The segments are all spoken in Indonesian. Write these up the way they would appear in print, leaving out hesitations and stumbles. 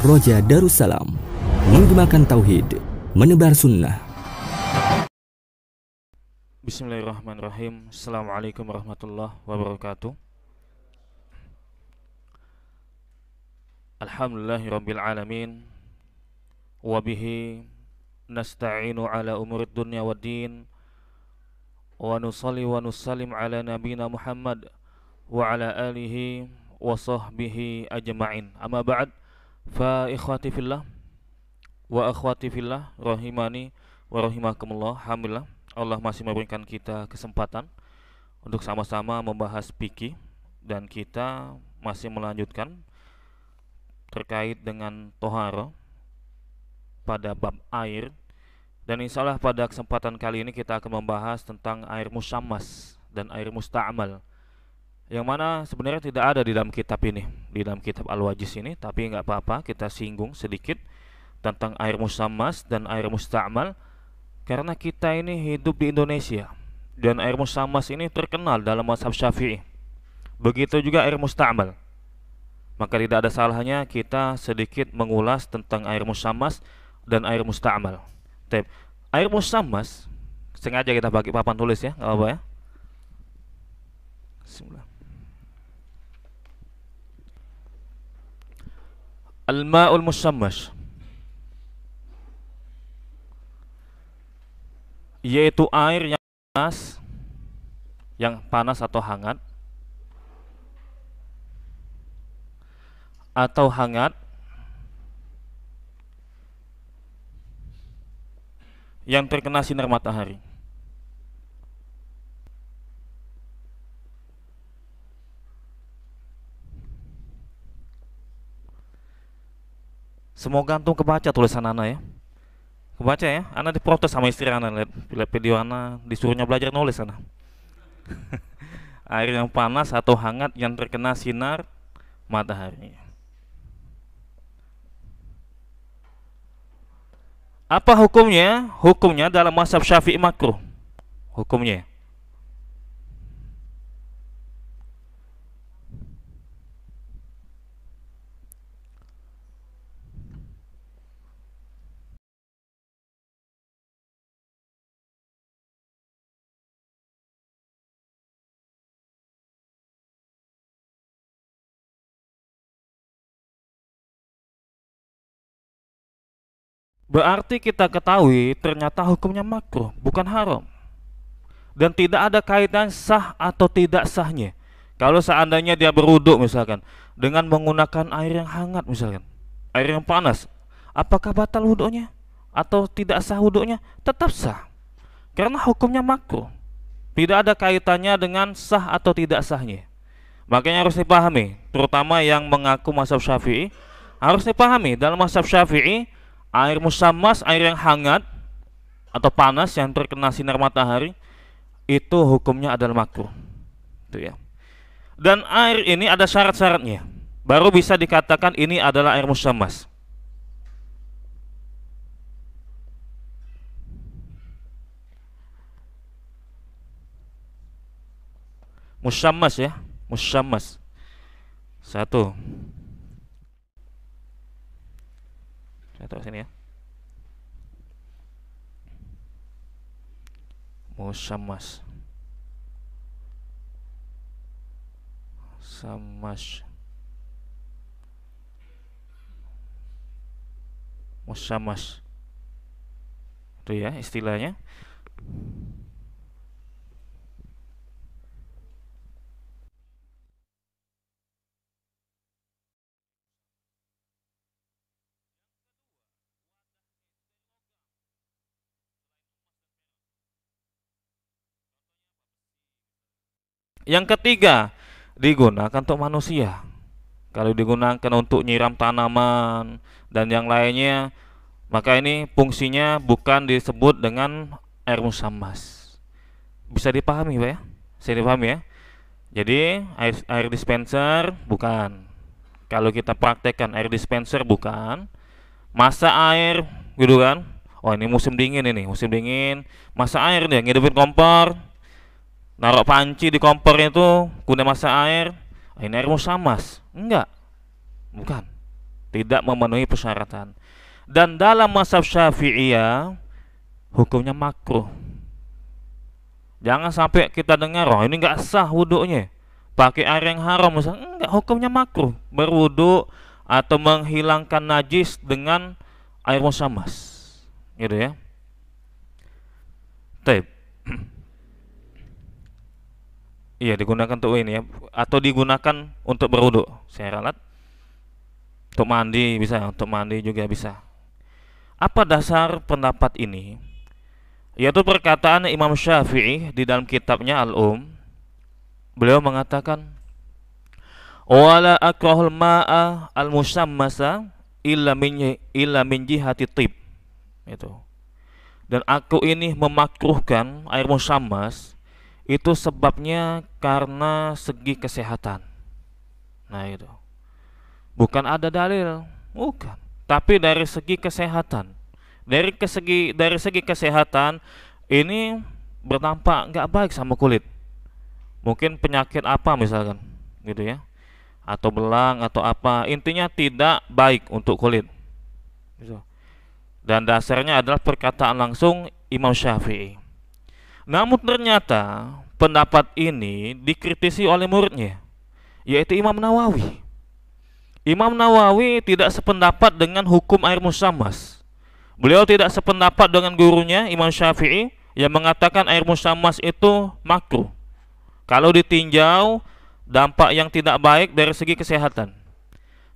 Roja Darussalam, menggemakan tauhid, menebar sunnah. Bismillahirrahmanirrahim. Assalamualaikum warahmatullahi wabarakatuh. Alhamdulillahirabbil alamin. Wa bihi nasta'inu ala umurid dunya waddin. Wa nusalli wa nusallim ala nabiyina Muhammad wa ala alihi wa sahbihi ajma'in. Amma ba'd. Fa ikhwati fillah wa akhwati fillah rahimani wa rahimakumullah. Alhamdulillah Allah masih memberikan kita kesempatan untuk sama-sama membahas fikih, dan kita masih melanjutkan terkait dengan tohara pada bab air. Dan insya Allah pada kesempatan kali ini kita akan membahas tentang air musammas dan air musta'mal, yang mana sebenarnya tidak ada di dalam kitab ini, di dalam kitab Al-Wajiz ini. Tapi nggak apa-apa, kita singgung sedikit tentang air musammas dan air musta'mal, karena kita ini hidup di Indonesia dan air musammas ini terkenal dalam mazhab Syafi'i. Begitu juga air musta'mal. Maka tidak ada salahnya kita sedikit mengulas tentang air musammas dan air musta'mal. Air musammas sengaja kita bagi papan tulis ya, nggak apa-apa ya. Bismillah. Al-ma'ul musammas, yaitu air yang panas atau hangat, yang terkena sinar matahari. Semoga antum kebaca tulisan Ana ya. Kebaca ya. Ana diprotes sama istri Ana, lihat video Ana disuruhnya belajar nulis Ana. Air yang panas atau hangat yang terkena sinar matahari. Apa hukumnya? Hukumnya dalam mazhab Syafi'i makruh. Hukumnya berarti kita ketahui ternyata hukumnya makruh, bukan haram. Dan tidak ada kaitan sah atau tidak sahnya. Kalau seandainya dia berwudu misalkan dengan menggunakan air yang hangat misalkan, air yang panas, apakah batal wudunya atau tidak sah wudunya? Tetap sah, karena hukumnya makruh. Tidak ada kaitannya dengan sah atau tidak sahnya. Makanya harus dipahami, terutama yang mengaku mazhab Syafi'i, harus dipahami dalam mazhab Syafi'i air musammas, air yang hangat atau panas yang terkena sinar matahari, itu hukumnya adalah makruh. Itu ya. Dan air ini ada syarat-syaratnya, baru bisa dikatakan ini adalah air musammas. Musammas ya, musammas. Satu. Saya taruh sini ya. Musammas. Musammas. Itu ya istilahnya. Yang ketiga, digunakan untuk manusia. Kalau digunakan untuk nyiram tanaman dan yang lainnya, maka ini fungsinya bukan disebut dengan air musammas. Bisa dipahami Pak ya? Bisa dipahami ya? Jadi air dispenser bukan. Kalau kita praktekkan air dispenser bukan. Masak air gitu kan. Oh ini musim dingin, masak air dia ngidupin kompor. naruh panci di kompor itu, kemudian masak air, ini air musammas. Enggak, bukan. Tidak memenuhi persyaratan. Dan dalam mazhab Syafi'iyah hukumnya makruh. Jangan sampai kita dengar, oh ini enggak sah wudunya, pakai air yang haram misalnya. Enggak, hukumnya makruh berwudu atau menghilangkan najis dengan air musammas, gitu ya. Taib. Iya, digunakan untuk ini ya, atau digunakan untuk berwudu. Saya ralat. Untuk mandi bisa, untuk mandi juga bisa. Apa dasar pendapat ini? Yaitu perkataan Imam Syafi'i di dalam kitabnya Beliau mengatakan, wala akrahul ma'a al-musammasa illa min jihati tib. Itu. Dan aku ini memakruhkan air musammas itu sebabnya karena segi kesehatan. Nah itu. Bukan ada dalil, bukan. Tapi dari segi kesehatan. Dari segi kesehatan ini berdampak nggak baik sama kulit. Mungkin penyakit apa misalkan, gitu ya. Atau belang atau apa, intinya tidak baik untuk kulit. Gitu. Dan dasarnya adalah perkataan langsung Imam Syafi'i. Namun ternyata pendapat ini dikritisi oleh muridnya, yaitu Imam Nawawi. Imam Nawawi tidak sependapat dengan hukum air musammas. Beliau tidak sependapat dengan gurunya Imam Syafi'i yang mengatakan air musammas itu makruh kalau ditinjau dampak yang tidak baik dari segi kesehatan.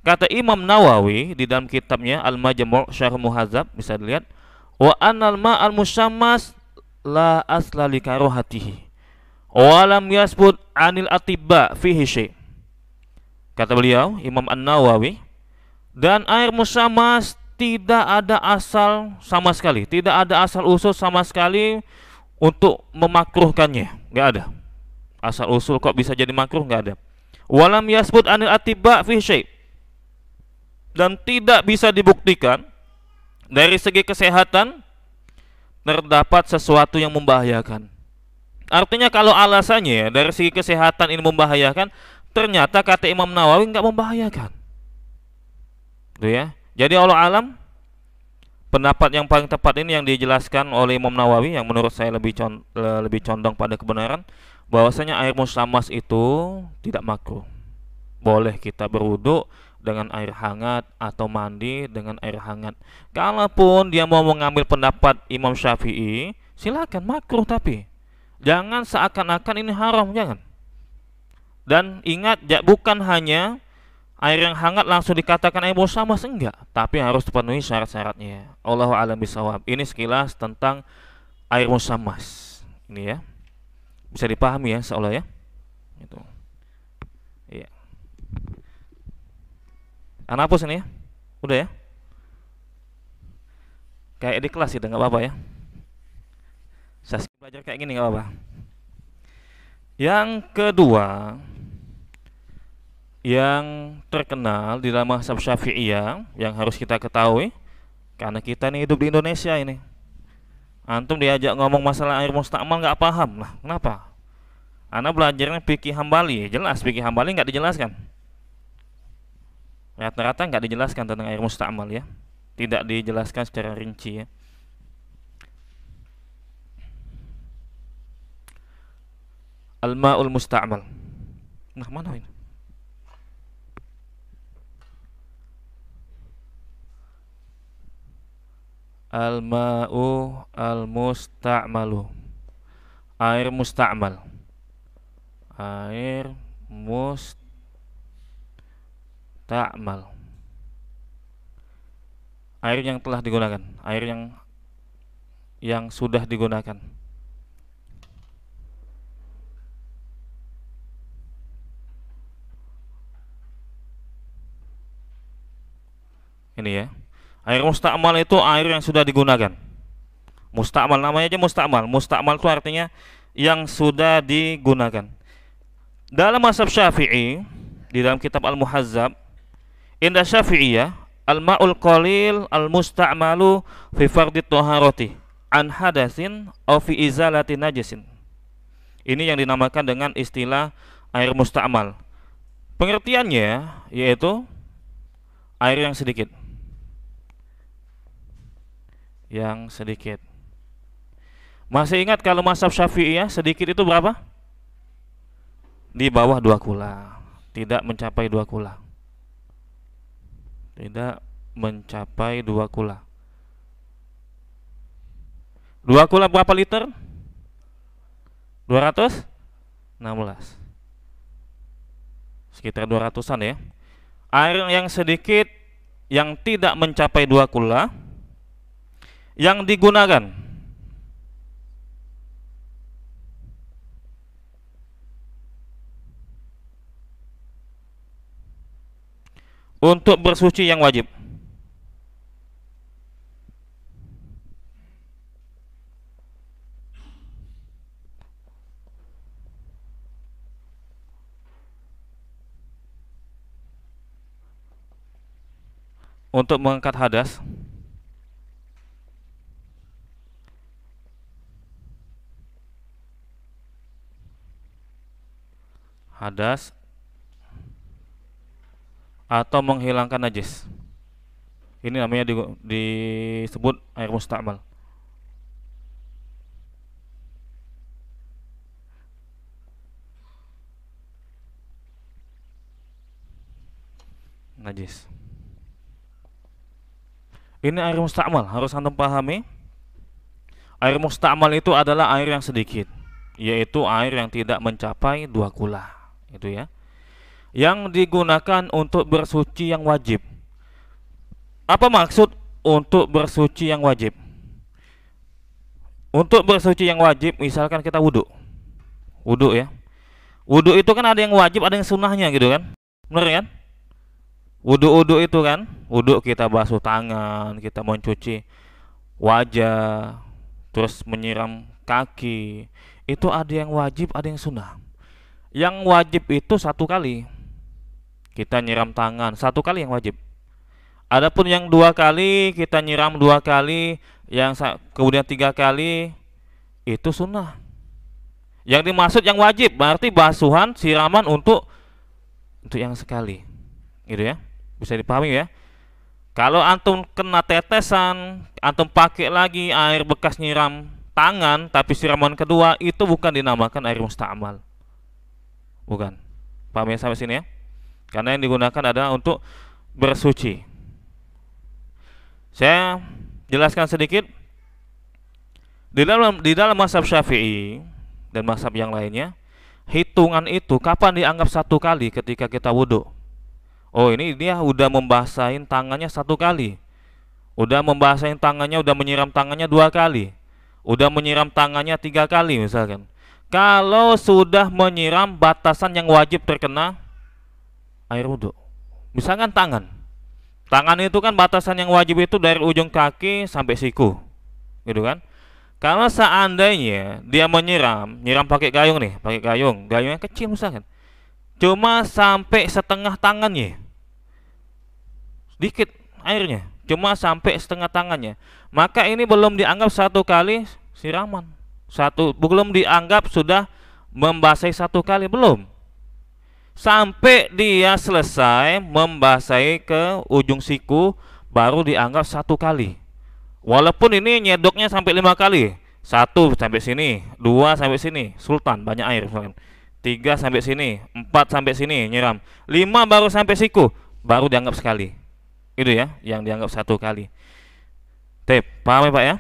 Kata Imam Nawawi di dalam kitabnya Al-Majmu' Syarh Muhadzab, bisa dilihat, wa annal ma'al musammas la asla li karohatihi wa lam yasbut 'anil atibba fihi syai'. Kata beliau Imam An-Nawawi, dan air musammas tidak ada asal sama sekali, tidak ada asal usul sama sekali untuk memakruhkannya, enggak ada. Asal usul kok bisa jadi makruh, enggak ada. Walam yasbut 'anil atibba fihi syai'. Dan tidak bisa dibuktikan dari segi kesehatan terdapat sesuatu yang membahayakan. Artinya kalau alasannya dari segi kesehatan ini membahayakan, ternyata kata Imam Nawawi enggak membahayakan. Itu ya. Jadi Allah alam, pendapat yang paling tepat ini yang dijelaskan oleh Imam Nawawi, yang menurut saya lebih condong pada kebenaran, bahwasanya air musammas itu tidak makruh. Boleh kita berwudu dengan air hangat atau mandi dengan air hangat. Kalaupun dia mau mengambil pendapat Imam Syafi'i, silakan, makruh, tapi jangan seakan-akan ini haram, jangan. Dan ingat, bukan hanya air yang hangat langsung dikatakan air musammas, enggak, tapi harus dipenuhi syarat-syaratnya. Allahu a'lam bishawab. Ini sekilas tentang air musammas. Ini ya. Bisa dipahami ya, seolah ya. Itu. Iya. Anak hapus ini ya. Udah ya. Kayak di kelas itu nggak apa-apa ya. Saya belajar kayak gini nggak apa-apa. Yang kedua, yang terkenal di dalam mazhab Syafi'iyah yang harus kita ketahui, karena kita nih hidup di Indonesia ini. Antum diajak ngomong masalah air mustakmal nggak paham. Nah, kenapa? Ana belajarnya fikih Hambali, jelas fikih Hambali nggak dijelaskan. Rata-rata nggak dijelaskan tentang air mustakmal ya, tidak dijelaskan secara rinci ya. Al-ma'ul mustakmal. Nah, mana ini? Al-ma'u al-mustakmalu. Air mustakmal. Air mustakmal. Air yang telah digunakan, air yang sudah digunakan. Ini ya. Air mustakmal itu air yang sudah digunakan. Mustakmal namanya aja mustakmal. Mustakmal itu artinya yang sudah digunakan. Dalam mazhab Syafi'i, di dalam kitab Al-Muhazzab, inda Syafi'iyah, al-ma'ul qalil al-mustakmalu fi fardhi thaharati an hadatsin aw fi izalati najasin. Ini yang dinamakan dengan istilah air musta'mal. Pengertiannya yaitu air yang sedikit. Yang sedikit. Masih ingat kalau mazhab Syafi'iyah sedikit itu berapa? Di bawah 2 kula. Tidak mencapai 2 kula. Tidak mencapai 2 kula. 2 kula berapa liter? 216, sekitar 200-an ya. Air yang sedikit yang tidak mencapai 2 kula yang digunakan untuk bersuci yang wajib. Untuk mengangkat hadas. Hadas atau menghilangkan najis. Ini namanya disebut air musta'mal. Najis. Ini air musta'mal, harus antum pahami. Air musta'mal itu adalah air yang sedikit, yaitu air yang tidak mencapai 2 kula. Itu ya. Yang digunakan untuk bersuci yang wajib. Apa maksud untuk bersuci yang wajib? Untuk bersuci yang wajib, misalkan kita wudhu. Wudhu ya. Wudhu itu kan ada yang wajib, ada yang sunnahnya gitu kan. Benar kan? Wudhu itu kan, wudhu kita basuh tangan, kita mencuci wajah, terus menyiram kaki. Itu ada yang wajib, ada yang sunnah. Yang wajib itu 1 kali. Kita nyiram tangan 1 kali yang wajib. Adapun yang 2 kali, kita nyiram 2 kali, yang kemudian 3 kali itu sunnah. Yang dimaksud yang wajib berarti basuhan, siraman untuk yang sekali. Gitu ya. Bisa dipahami ya. Kalau antum kena tetesan, antum pakai lagi air bekas nyiram tangan tapi siraman kedua, itu bukan dinamakan air musta'mal. Bukan. Paham ya sampai sini ya? Karena yang digunakan adalah untuk bersuci. Saya jelaskan sedikit. Di dalam mazhab Syafi'i dan mazhab yang lainnya, hitungan itu kapan dianggap 1 kali ketika kita wudhu. Oh, ini dia udah membasahin tangannya 1 kali. Udah membasahin tangannya, udah menyiram tangannya 2 kali. Udah menyiram tangannya 3 kali misalkan. Kalau sudah menyiram batasan yang wajib terkena air wudhu. Misalkan tangan. Tangan itu kan batasan yang wajib itu dari ujung kaki sampai siku. Gitu kan? Kalau seandainya dia nyiram pakai gayung nih, pakai gayungnya kecil misalkan. Cuma sampai setengah tangannya, sedikit airnya, cuma sampai setengah tangannya, maka ini belum dianggap 1 kali siraman. Belum dianggap sudah membasahi 1 kali, belum. Sampai dia selesai membasahi ke ujung siku, baru dianggap 1 kali. Walaupun ini nyedoknya sampai 5 kali, 1 sampai sini, 2 sampai sini, sultan banyak air misalkan. 3 sampai sini, 4 sampai sini nyiram, 5 baru sampai siku, baru dianggap sekali. Itu ya, yang dianggap 1 kali. Paham ya Pak ya?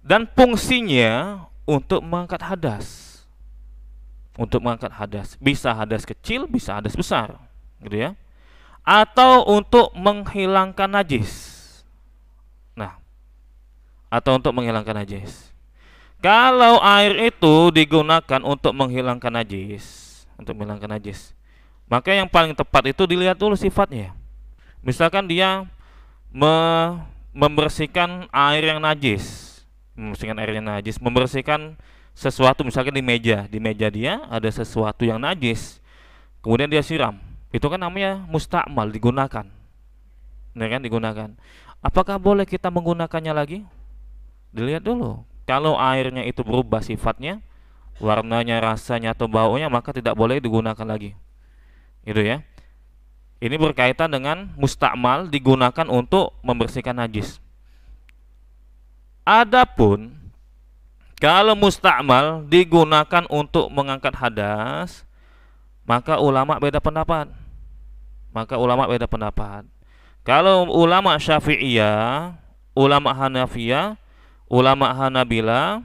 Dan fungsinya untuk mengangkat hadas. Untuk mengangkat hadas, bisa hadas kecil, bisa hadas besar, gitu ya. Atau untuk menghilangkan najis. Nah, atau untuk menghilangkan najis. Kalau air itu digunakan untuk menghilangkan najis, maka yang paling tepat itu dilihat dulu sifatnya. Misalkan dia membersihkan air yang najis, membersihkan sesuatu, misalkan di meja dia ada sesuatu yang najis, kemudian dia siram, itu kan namanya musta'mal, digunakan. Nah kan, digunakan. Apakah boleh kita menggunakannya lagi? Dilihat dulu. Kalau airnya itu berubah sifatnya, warnanya, rasanya atau baunya, maka tidak boleh digunakan lagi. Gitu ya. Ini berkaitan dengan mustakmal, digunakan untuk membersihkan najis. Adapun kalau mustakmal digunakan untuk mengangkat hadas, maka ulama beda pendapat. Kalau ulama Syafi'iyah, ulama Hanafiyah, ulama Hanabila,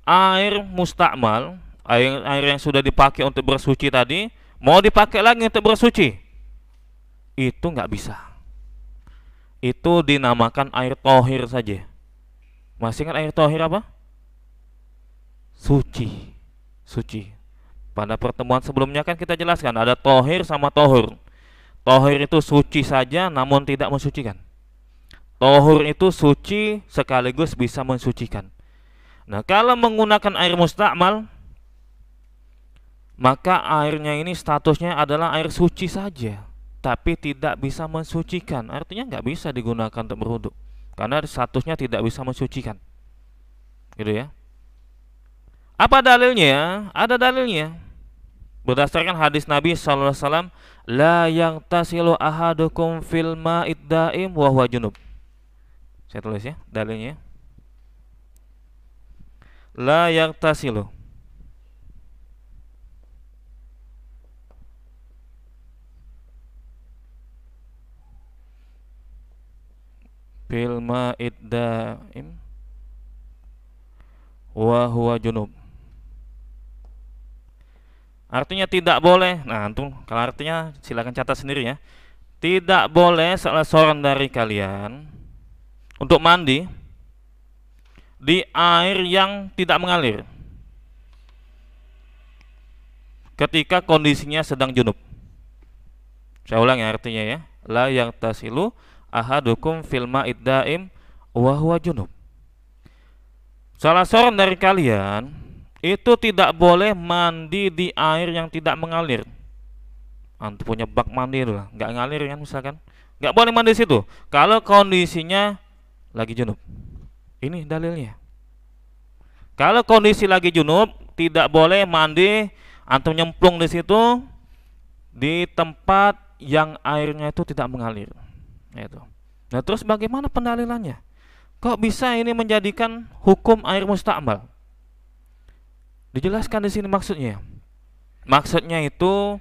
air mustakmal, air yang sudah dipakai untuk bersuci tadi, mau dipakai lagi untuk bersuci, itu nggak bisa. Itu dinamakan air tohir saja. Masih ingat air tohir apa? Suci. Pada pertemuan sebelumnya kan kita jelaskan ada tohir sama tohur. Tohir itu suci saja namun tidak mensucikan. Tohur itu suci sekaligus bisa mensucikan. Nah, kalau menggunakan air mustakmal, maka airnya ini statusnya adalah air suci saja, tapi tidak bisa mensucikan. Artinya nggak bisa digunakan untuk berwudu, karena statusnya tidak bisa mensucikan. Gitu ya. Apa dalilnya? Ada dalilnya. Berdasarkan hadis Nabi sallallahu alaihi wasallam, la yaghtasilu ahadukum fil ma'id daim wa huwa junub. Saya tulis ya dalilnya. La yaghtasilu fil ma'id daim wa huwa junub. Artinya tidak boleh. Nah, antum kalau artinya silakan catat sendiri ya. Tidak boleh salah seorang dari kalian untuk mandi di air yang tidak mengalir ketika kondisinya sedang junub. Saya ulang ya artinya ya. La yaghtasilu ahadukum fil ma'id daim wa huwa junub. Salah seorang dari kalian itu tidak boleh mandi di air yang tidak mengalir. Antum punya bak mandi itu lah, nggak ngalir kan misalkan, nggak boleh mandi di situ kalau kondisinya lagi junub. Ini dalilnya. Kalau kondisi lagi junub, tidak boleh mandi, antum nyemplung di situ di tempat yang airnya itu tidak mengalir. Itu. Nah, terus bagaimana pendalilannya? Kok bisa ini menjadikan hukum air mustakmal? Dijelaskan di sini maksudnya. Maksudnya itu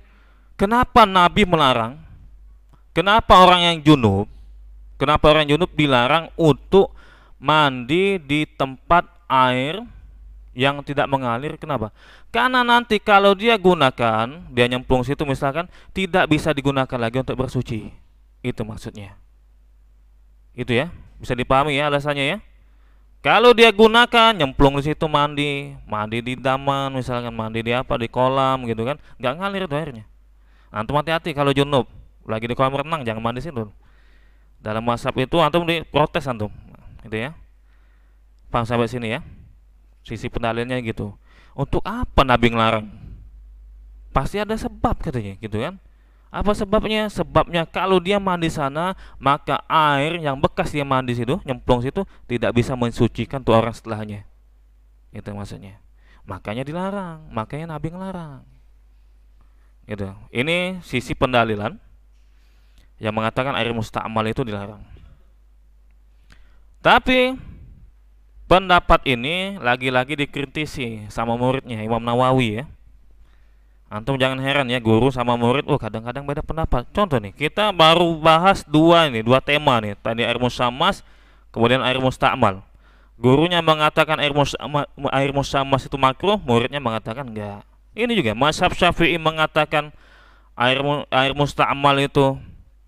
kenapa Nabi melarang? Kenapa orang yang junub dilarang untuk mandi di tempat air yang tidak mengalir? Kenapa? Karena nanti kalau dia gunakan, dia nyemplung situ misalkan, tidak bisa digunakan lagi untuk bersuci. Itu maksudnya. Itu ya, bisa dipahami ya alasannya ya. Kalau dia gunakan nyemplung di situ mandi di daman misalkan, mandi di apa di kolam gitu kan, nggak ngalir tuh airnya. Antum hati-hati kalau junub lagi di kolam renang, jangan mandi situ. Dalam mazhab itu antum diprotes antum, gitu ya. Paham sampai sini ya? Sisi pendalilannya gitu. Untuk apa Nabi ngelarang? Pasti ada sebab katanya, gitu kan? Apa sebabnya? Sebabnya kalau dia mandi sana, maka air yang bekas dia mandi situ, nyemplung situ, tidak bisa mensucikan tuh orang setelahnya. Itu maksudnya. Makanya dilarang, makanya Nabi ngelarang. Gitu. Ini sisi pendalilan yang mengatakan air mustakmal itu dilarang. Tapi pendapat ini lagi-lagi dikritisi sama muridnya Imam Nawawi ya. Antum jangan heran ya, guru sama murid, kadang-kadang beda pendapat. Contoh nih, kita baru bahas dua tema nih. Tadi air musammas, kemudian air mustakmal. Gurunya mengatakan air musammas itu makruh, muridnya mengatakan enggak. Ini juga mazhab Syafi'i mengatakan air mustakmal itu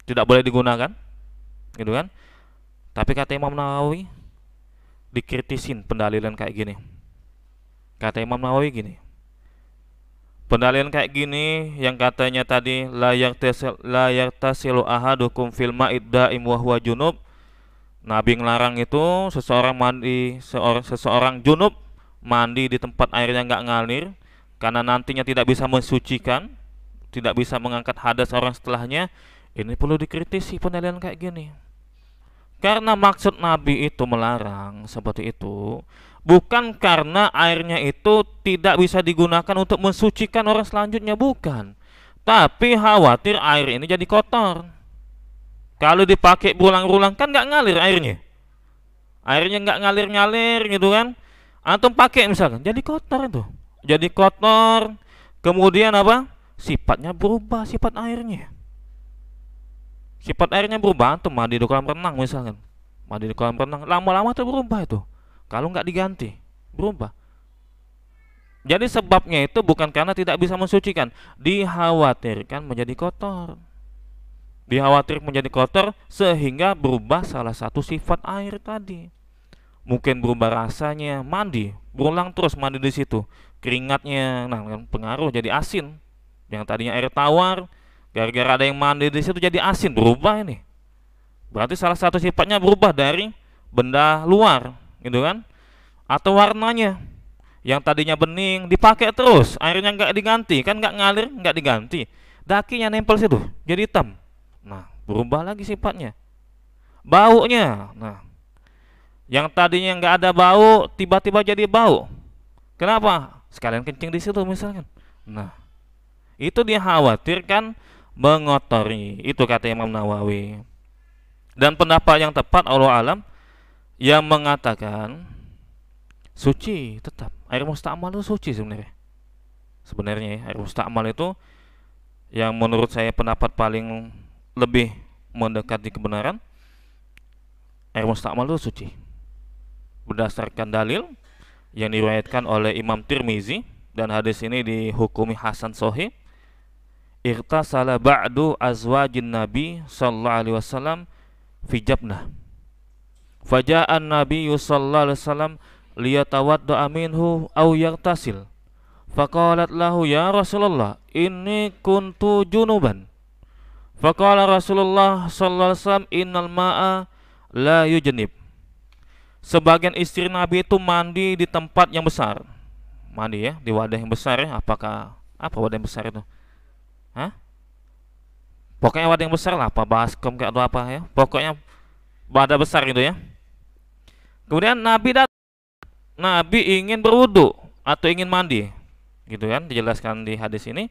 tidak boleh digunakan, gitu kan? Tapi kata Imam Nawawi dikritisin pendalilan kayak gini. Kata Imam Nawawi gini. Pendalilan kayak gini yang katanya tadi la yaghtasilu ahadukum fil ma'id daim wa huwa junub. Nabi ngelarang itu seseorang junub mandi di tempat airnya nggak ngalir karena nantinya tidak bisa mensucikan, tidak bisa mengangkat hadas orang setelahnya. Ini perlu dikritisi pendalilan kayak gini. Karena maksud Nabi itu melarang seperti itu Bukan karena airnya itu tidak bisa digunakan untuk mensucikan orang selanjutnya, bukan. Tapi khawatir air ini jadi kotor. Kalau dipakai berulang-ulang kan nggak ngalir airnya. Airnya nggak ngalir-ngalir gitu kan. Antum pakai misalkan, jadi kotor itu. Jadi kotor. Kemudian apa? Sifatnya berubah, sifat airnya. Sifat airnya berubah. Antum mandi di kolam renang misalkan. Mandi di kolam renang, lama-lama tuh berubah itu. Kalau nggak diganti, berubah. Jadi sebabnya itu bukan karena tidak bisa mensucikan, dikhawatirkan menjadi kotor. Dikhawatirkan menjadi kotor sehingga berubah salah satu sifat air tadi. Mungkin berubah rasanya, mandi, berulang terus mandi di situ. Keringatnya, nah kan pengaruh jadi asin. Yang tadinya air tawar, gara-gara ada yang mandi di situ jadi asin, berubah ini. Berarti salah satu sifatnya berubah dari benda luar, gitu kan? Atau warnanya, yang tadinya bening dipakai terus, airnya nggak diganti, kan nggak ngalir, nggak diganti. Dakinya nempel situ, jadi hitam. Nah, berubah lagi sifatnya. Baunya, nah, yang tadinya nggak ada bau, tiba-tiba jadi bau. Kenapa? Sekalian kencing di situ misalkan. Nah, itu dia khawatirkan mengotori. Itu kata Imam Nawawi. Dan pendapat yang tepat Allah alam yang mengatakan suci tetap. Air mustakmal itu suci sebenarnya. Sebenarnya ya, air mustakmal itu yang menurut saya pendapat paling lebih mendekati kebenaran. Air mustakmal itu suci. Berdasarkan dalil yang diriwayatkan oleh Imam Tirmizi dan hadis ini dihukumi hasan sahih. Irtasala ba'du azwajin Nabi sallallahu alaihi wasallam fi jabnah. Faja'an Nabi sallallahu alaihi wasallam liyatawadda minhu aw yaghtasil. Faqalat lahu ya Rasulullah inni kuntu junuban. Faqala Rasulullah sallallahu alaihi wasallam innal ma'a la yujnib. Sebagian istri Nabi itu mandi di tempat yang besar. Mandi ya, di wadah yang besar ya. Apakah apa wadah yang besar itu? Hah? Pokoknya wadah yang besar lah, apa baskom kayak atau apa ya. Pokoknya wadah besar gitu ya. Kemudian Nabi ingin berwudu atau ingin mandi. Gitu kan, dijelaskan di hadis ini.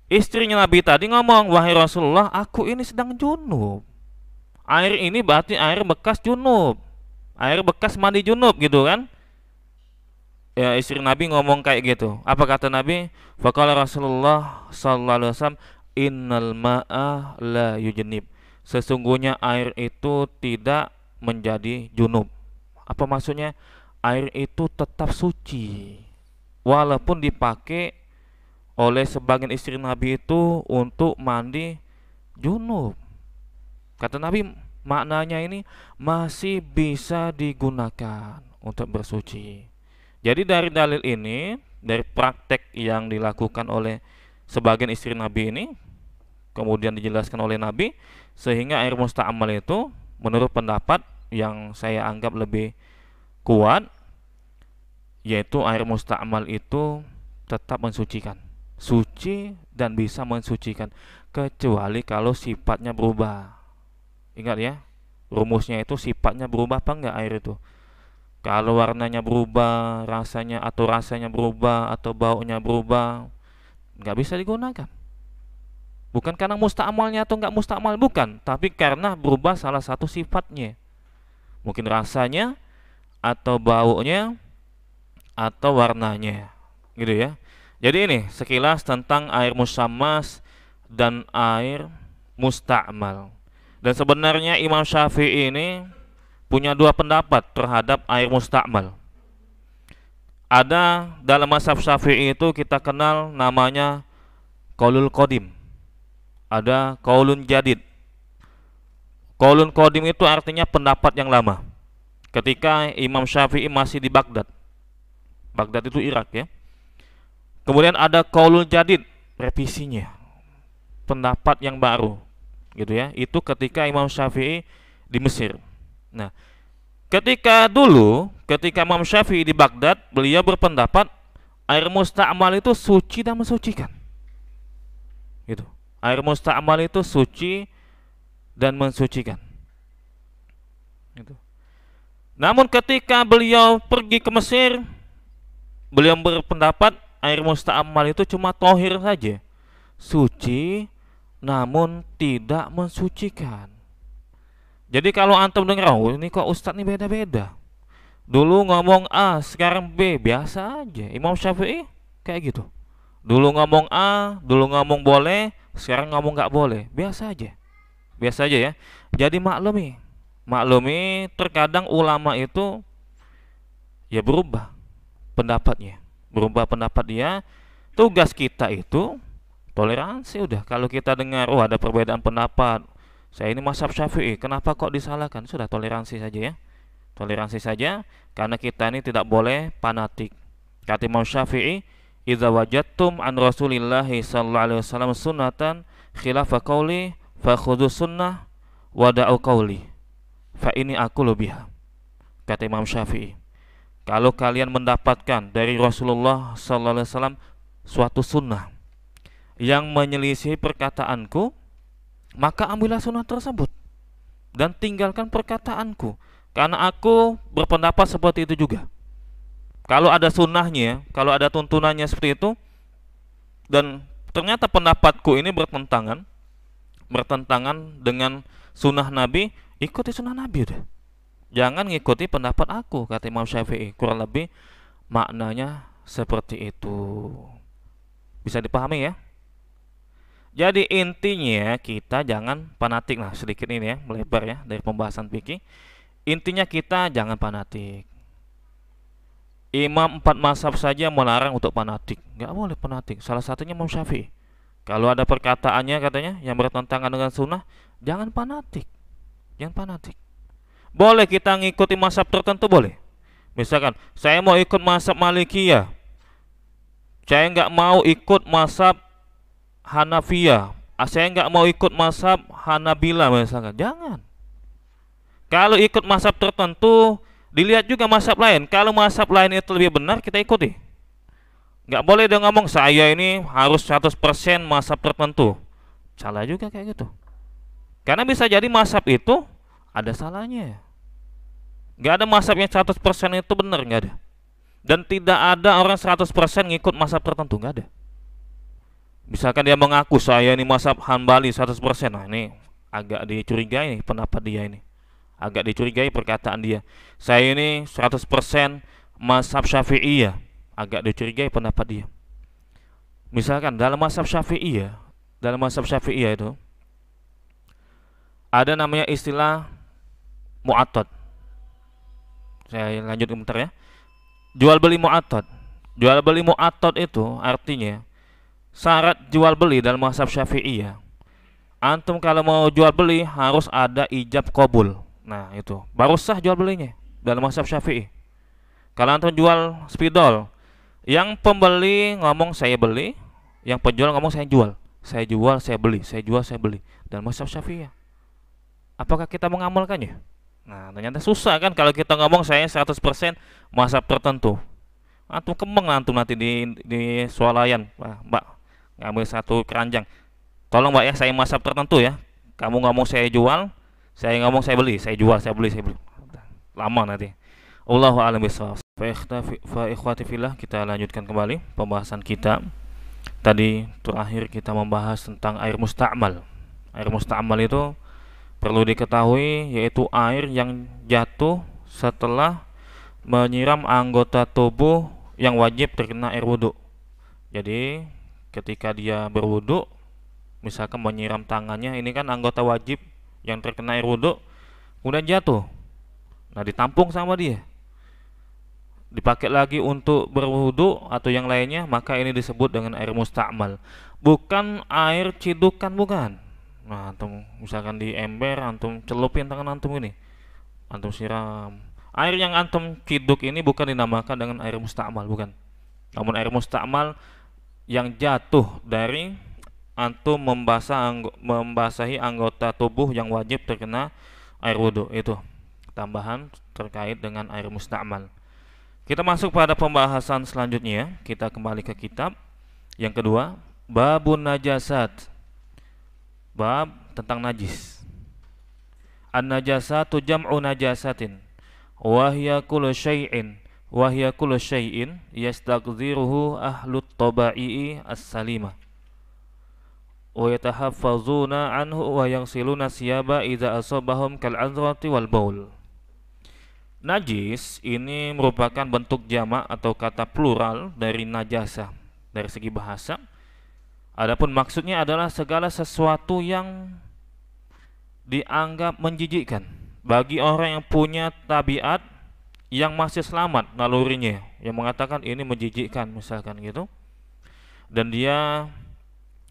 Istrinya Nabi tadi ngomong, "Wahai Rasulullah, aku ini sedang junub." Air ini berarti air bekas junub. Air bekas mandi junub gitu kan. Ya, istri Nabi ngomong kayak gitu. Apa kata Nabi? Faqala Rasulullah sallallahu alaihi wasallam, "Innal ma'a la yujnib." Sesungguhnya air itu tidak menjadi junub. Apa maksudnya? Air itu tetap suci walaupun dipakai oleh sebagian istri Nabi itu untuk mandi junub. Kata Nabi, maknanya ini masih bisa digunakan untuk bersuci. Jadi dari dalil ini, dari praktek yang dilakukan oleh sebagian istri Nabi ini, kemudian dijelaskan oleh Nabi, sehingga air musta'mal itu menurut pendapat yang saya anggap lebih kuat, yaitu air musta'mal itu tetap mensucikan, suci dan bisa mensucikan, kecuali kalau sifatnya berubah. Ingat ya, rumusnya itu sifatnya berubah apa enggak air itu. Kalau warnanya berubah, rasanya berubah atau baunya berubah, nggak bisa digunakan. Bukan karena musta'malnya atau nggak musta'mal, bukan, tapi karena berubah salah satu sifatnya. Mungkin rasanya atau baunya atau warnanya, gitu ya. Jadi ini sekilas tentang air musammas dan air musta'mal. Dan sebenarnya Imam Syafi'i ini punya dua pendapat terhadap air musta'mal. Ada dalam mazhab Syafi'i itu kita kenal namanya qaulul qadim. Ada qaulun jadid. Qaulun qadim itu artinya pendapat yang lama. Ketika Imam Syafi'i masih di Baghdad. Baghdad itu Irak ya. Kemudian ada qaulul jadid, revisinya. Pendapat yang baru. Gitu ya. Itu ketika Imam Syafi'i di Mesir. Nah, ketika Imam Syafi'i di Baghdad, beliau berpendapat air musta'mal itu suci dan mensucikan. Gitu. Air musta'mal itu suci dan mensucikan. Gitu. Namun ketika beliau pergi ke Mesir, beliau berpendapat air musta'mal itu cuma tohir saja, suci namun tidak mensucikan. Jadi kalau antum dengar, oh ini kok ustadz ini beda-beda, dulu ngomong A sekarang B, biasa aja. Imam Syafi'i kayak gitu, dulu ngomong A, dulu ngomong boleh, sekarang ngomong nggak boleh, biasa aja, biasa aja ya. Jadi maklumi terkadang ulama itu ya berubah pendapatnya, berubah pendapat dia. Tugas kita itu toleransi udah. Kalau kita dengar oh ada perbedaan pendapat, saya ini mazhab Syafi'i, kenapa kok disalahkan? Sudah toleransi saja ya. Toleransi saja, karena kita ini tidak boleh fanatik. Kata Imam Syafi'i, "Idza wajadtum an Rasulillah sallallahu alaihi wasallam sunnatan khilafa qauli fakhudhu sunnah wa da'u qauli fa ini aku lebih." Kata Imam Syafi'i, kalau kalian mendapatkan dari Rasulullah sallallahu alaihi wasallam suatu sunnah yang menyelisih perkataanku, maka ambillah sunnah tersebut dan tinggalkan perkataanku, karena aku berpendapat seperti itu juga. Kalau ada sunnahnya, kalau ada tuntunannya seperti itu, dan ternyata pendapatku ini bertentangan dengan sunnah Nabi, ikuti sunnah Nabi udah. Jangan ngikuti pendapat aku, kata Imam Syafi'i. Kurang lebih maknanya seperti itu. Bisa dipahami ya? Jadi intinya kita jangan fanatik. Nah sedikit ini ya, melebar ya dari pembahasan fikih. Intinya kita jangan fanatik. Imam 4 mazhab saja melarang untuk fanatik, nggak boleh fanatik. Salah satunya Imam Syafi'i. Kalau ada perkataannya katanya yang bertentangan dengan sunnah, jangan fanatik. Jangan fanatik. Boleh kita ngikuti mazhab tertentu, boleh. Misalkan saya mau ikut mazhab Malikiyah, saya nggak mau ikut mazhab Hanafiyah, saya nggak mau ikut mazhab Hanabila misalkan. Jangan. Kalau ikut mazhab tertentu, dilihat juga mazhab lain. Kalau mazhab lain itu lebih benar, kita ikuti. Nggak boleh dia ngomong saya ini harus 100% mazhab tertentu. Salah juga kayak gitu. Karena bisa jadi mazhab itu ada salahnya. Nggak ada mazhab yang 100% itu benar, nggak ada. Dan tidak ada orang 100% ngikut mazhab tertentu, nggak ada. Misalkan dia mengaku saya ini mazhab Hanbali 100%, nah ini agak dicurigai nih pendapat dia ini. Agak dicurigai perkataan dia. Saya ini 100% mazhab Syafi'iyah, agak dicurigai pendapat dia. Misalkan dalam mazhab Syafi'iyah, itu ada namanya istilah mu'attad. Saya lanjut bentar ya. Jual beli mu'attad. Jual beli mu'attad itu artinya syarat jual beli dalam mazhab Syafi'iyah. Antum kalau mau jual beli harus ada ijab qabul. Nah itu baru sah jual belinya dalam mazhab Syafi'i. Kalau antum jual spidol, yang pembeli ngomong saya beli, yang penjual ngomong saya jual, saya jual, saya beli, saya jual, saya beli dalam mazhab Syafi'i. Apakah kita mengamalkannya? Nah ternyata susah kan kalau kita ngomong saya 100% mazhab tertentu. Antum kembang antum nanti di swalayan, Mbak ngambil satu keranjang. Tolong Mbak ya, saya mazhab tertentu ya. Kamu ngomong saya jual, saya ngomong saya beli, saya jual, saya beli, saya beli. Lama nanti. Allahu a'lam bishawab. Fa ikhwati fillah, kita lanjutkan kembali pembahasan kita. Tadi terakhir kita membahas tentang air musta'mal. Air musta'mal itu perlu diketahui yaitu air yang jatuh setelah menyiram anggota tubuh yang wajib terkena air wudhu. Jadi ketika dia berwudhu, misalkan menyiram tangannya, ini kan anggota wajib yang terkena air wudhu, kemudian jatuh, nah ditampung sama dia, dipakai lagi untuk berwudhu atau yang lainnya, maka ini disebut dengan air musta'mal, bukan air cidukan, bukan. Nah antum misalkan di ember, antum celupin tangan antum ini, antum siram, air yang antum ciduk ini bukan dinamakan dengan air musta'mal, bukan. Namun air musta'mal yang jatuh dari antum membasahi anggota tubuh yang wajib terkena air wudhu, itu tambahan terkait dengan air musta'mal. Kita masuk pada pembahasan selanjutnya. Kita kembali ke kitab yang kedua, babun najasat, bab tentang najis. An najasatu jam'u najasatin wa hiya kullu syai'in yastaqdiruhu ahlut taba'i as-salimah wa yatahaffazuna anhu wa yangsiluna siyaba idza asabahum kal azrati wal baul. Najis ini merupakan bentuk jamak atau kata plural dari najasa dari segi bahasa. Adapun maksudnya adalah segala sesuatu yang dianggap menjijikkan bagi orang yang punya tabiat yang masih selamat nalurinya, yang mengatakan ini menjijikkan misalkan gitu, dan dia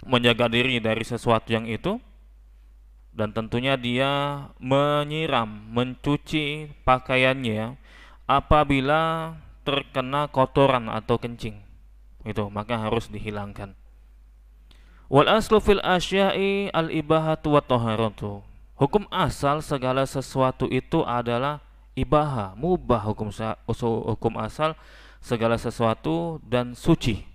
menjaga diri dari sesuatu yang itu, dan tentunya dia menyiram, mencuci pakaiannya apabila terkena kotoran atau kencing, itu maka harus dihilangkan. Wal aslu fil asya'i al ibahatu wa taharatu. Hukum asal segala sesuatu itu adalah ibaha, mubah. Hukum asal segala sesuatu dan suci.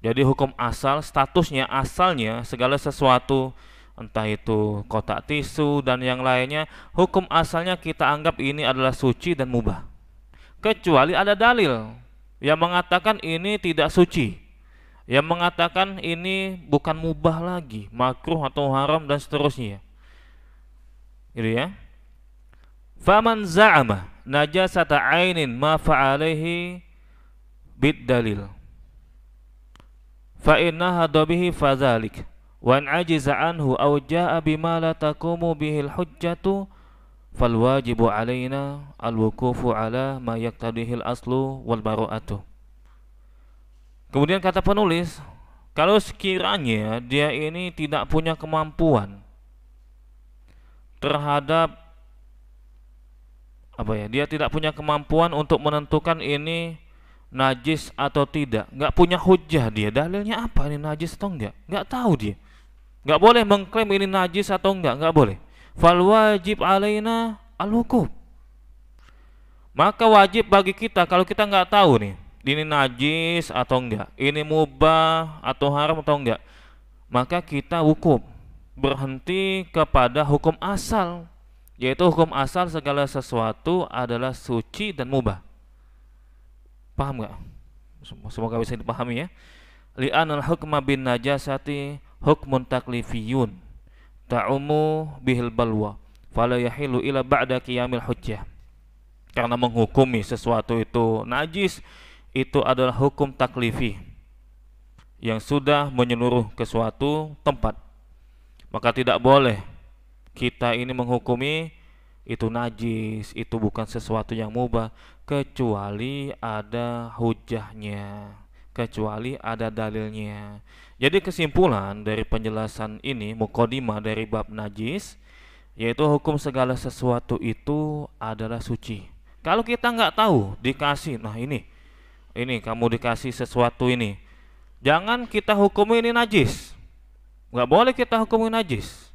Jadi hukum asal statusnya, asalnya segala sesuatu, entah itu kotak tisu dan yang lainnya, hukum asalnya kita anggap ini adalah suci dan mubah, kecuali ada dalil yang mengatakan ini tidak suci, yang mengatakan ini bukan mubah lagi, makruh atau haram dan seterusnya. Gitu ya. Faman za'ama najasata 'ainin ma fa'alaihi bid dalil fa inna hadabihi fadzalik wa an ajiza anhu aw jaa bima la taqumu bihi al-hujjatu fal wajibu 'alaina al-wuqufu 'ala ma yaqtadihi al-aslu wal bara'atu. Kemudian kata penulis, kalau sekiranya dia ini tidak punya kemampuan terhadap dia tidak punya kemampuan untuk menentukan ini najis atau tidak, nggak punya hujjah dia, dalilnya apa ini najis atau nggak tahu dia, nggak boleh mengklaim ini najis atau nggak boleh. Fal wajib alaina al-hukum, maka wajib bagi kita kalau kita nggak tahu nih ini najis atau enggak, ini mubah atau haram atau enggak, maka kita hukum berhenti kepada hukum asal, yaitu hukum asal segala sesuatu adalah suci dan mubah. Paham nggak? Semoga bisa dipahami ya. Li'anal hukma bin najasati hukmun taklifiyun ta'umu bihil balwa fala yahilu ila ba'da qiyamil hujjah. Karena menghukumi sesuatu itu najis itu adalah hukum taklifi yang sudah menyeluruh ke suatu tempat, maka tidak boleh kita ini menghukumi itu najis, itu bukan sesuatu yang mubah, kecuali ada hujahnya, kecuali ada dalilnya. Jadi kesimpulan dari penjelasan ini, muqaddimah dari bab najis, yaitu hukum segala sesuatu itu adalah suci. Kalau kita nggak tahu, dikasih, nah ini kamu dikasih sesuatu ini, jangan kita hukumi ini najis, nggak boleh kita hukumi najis,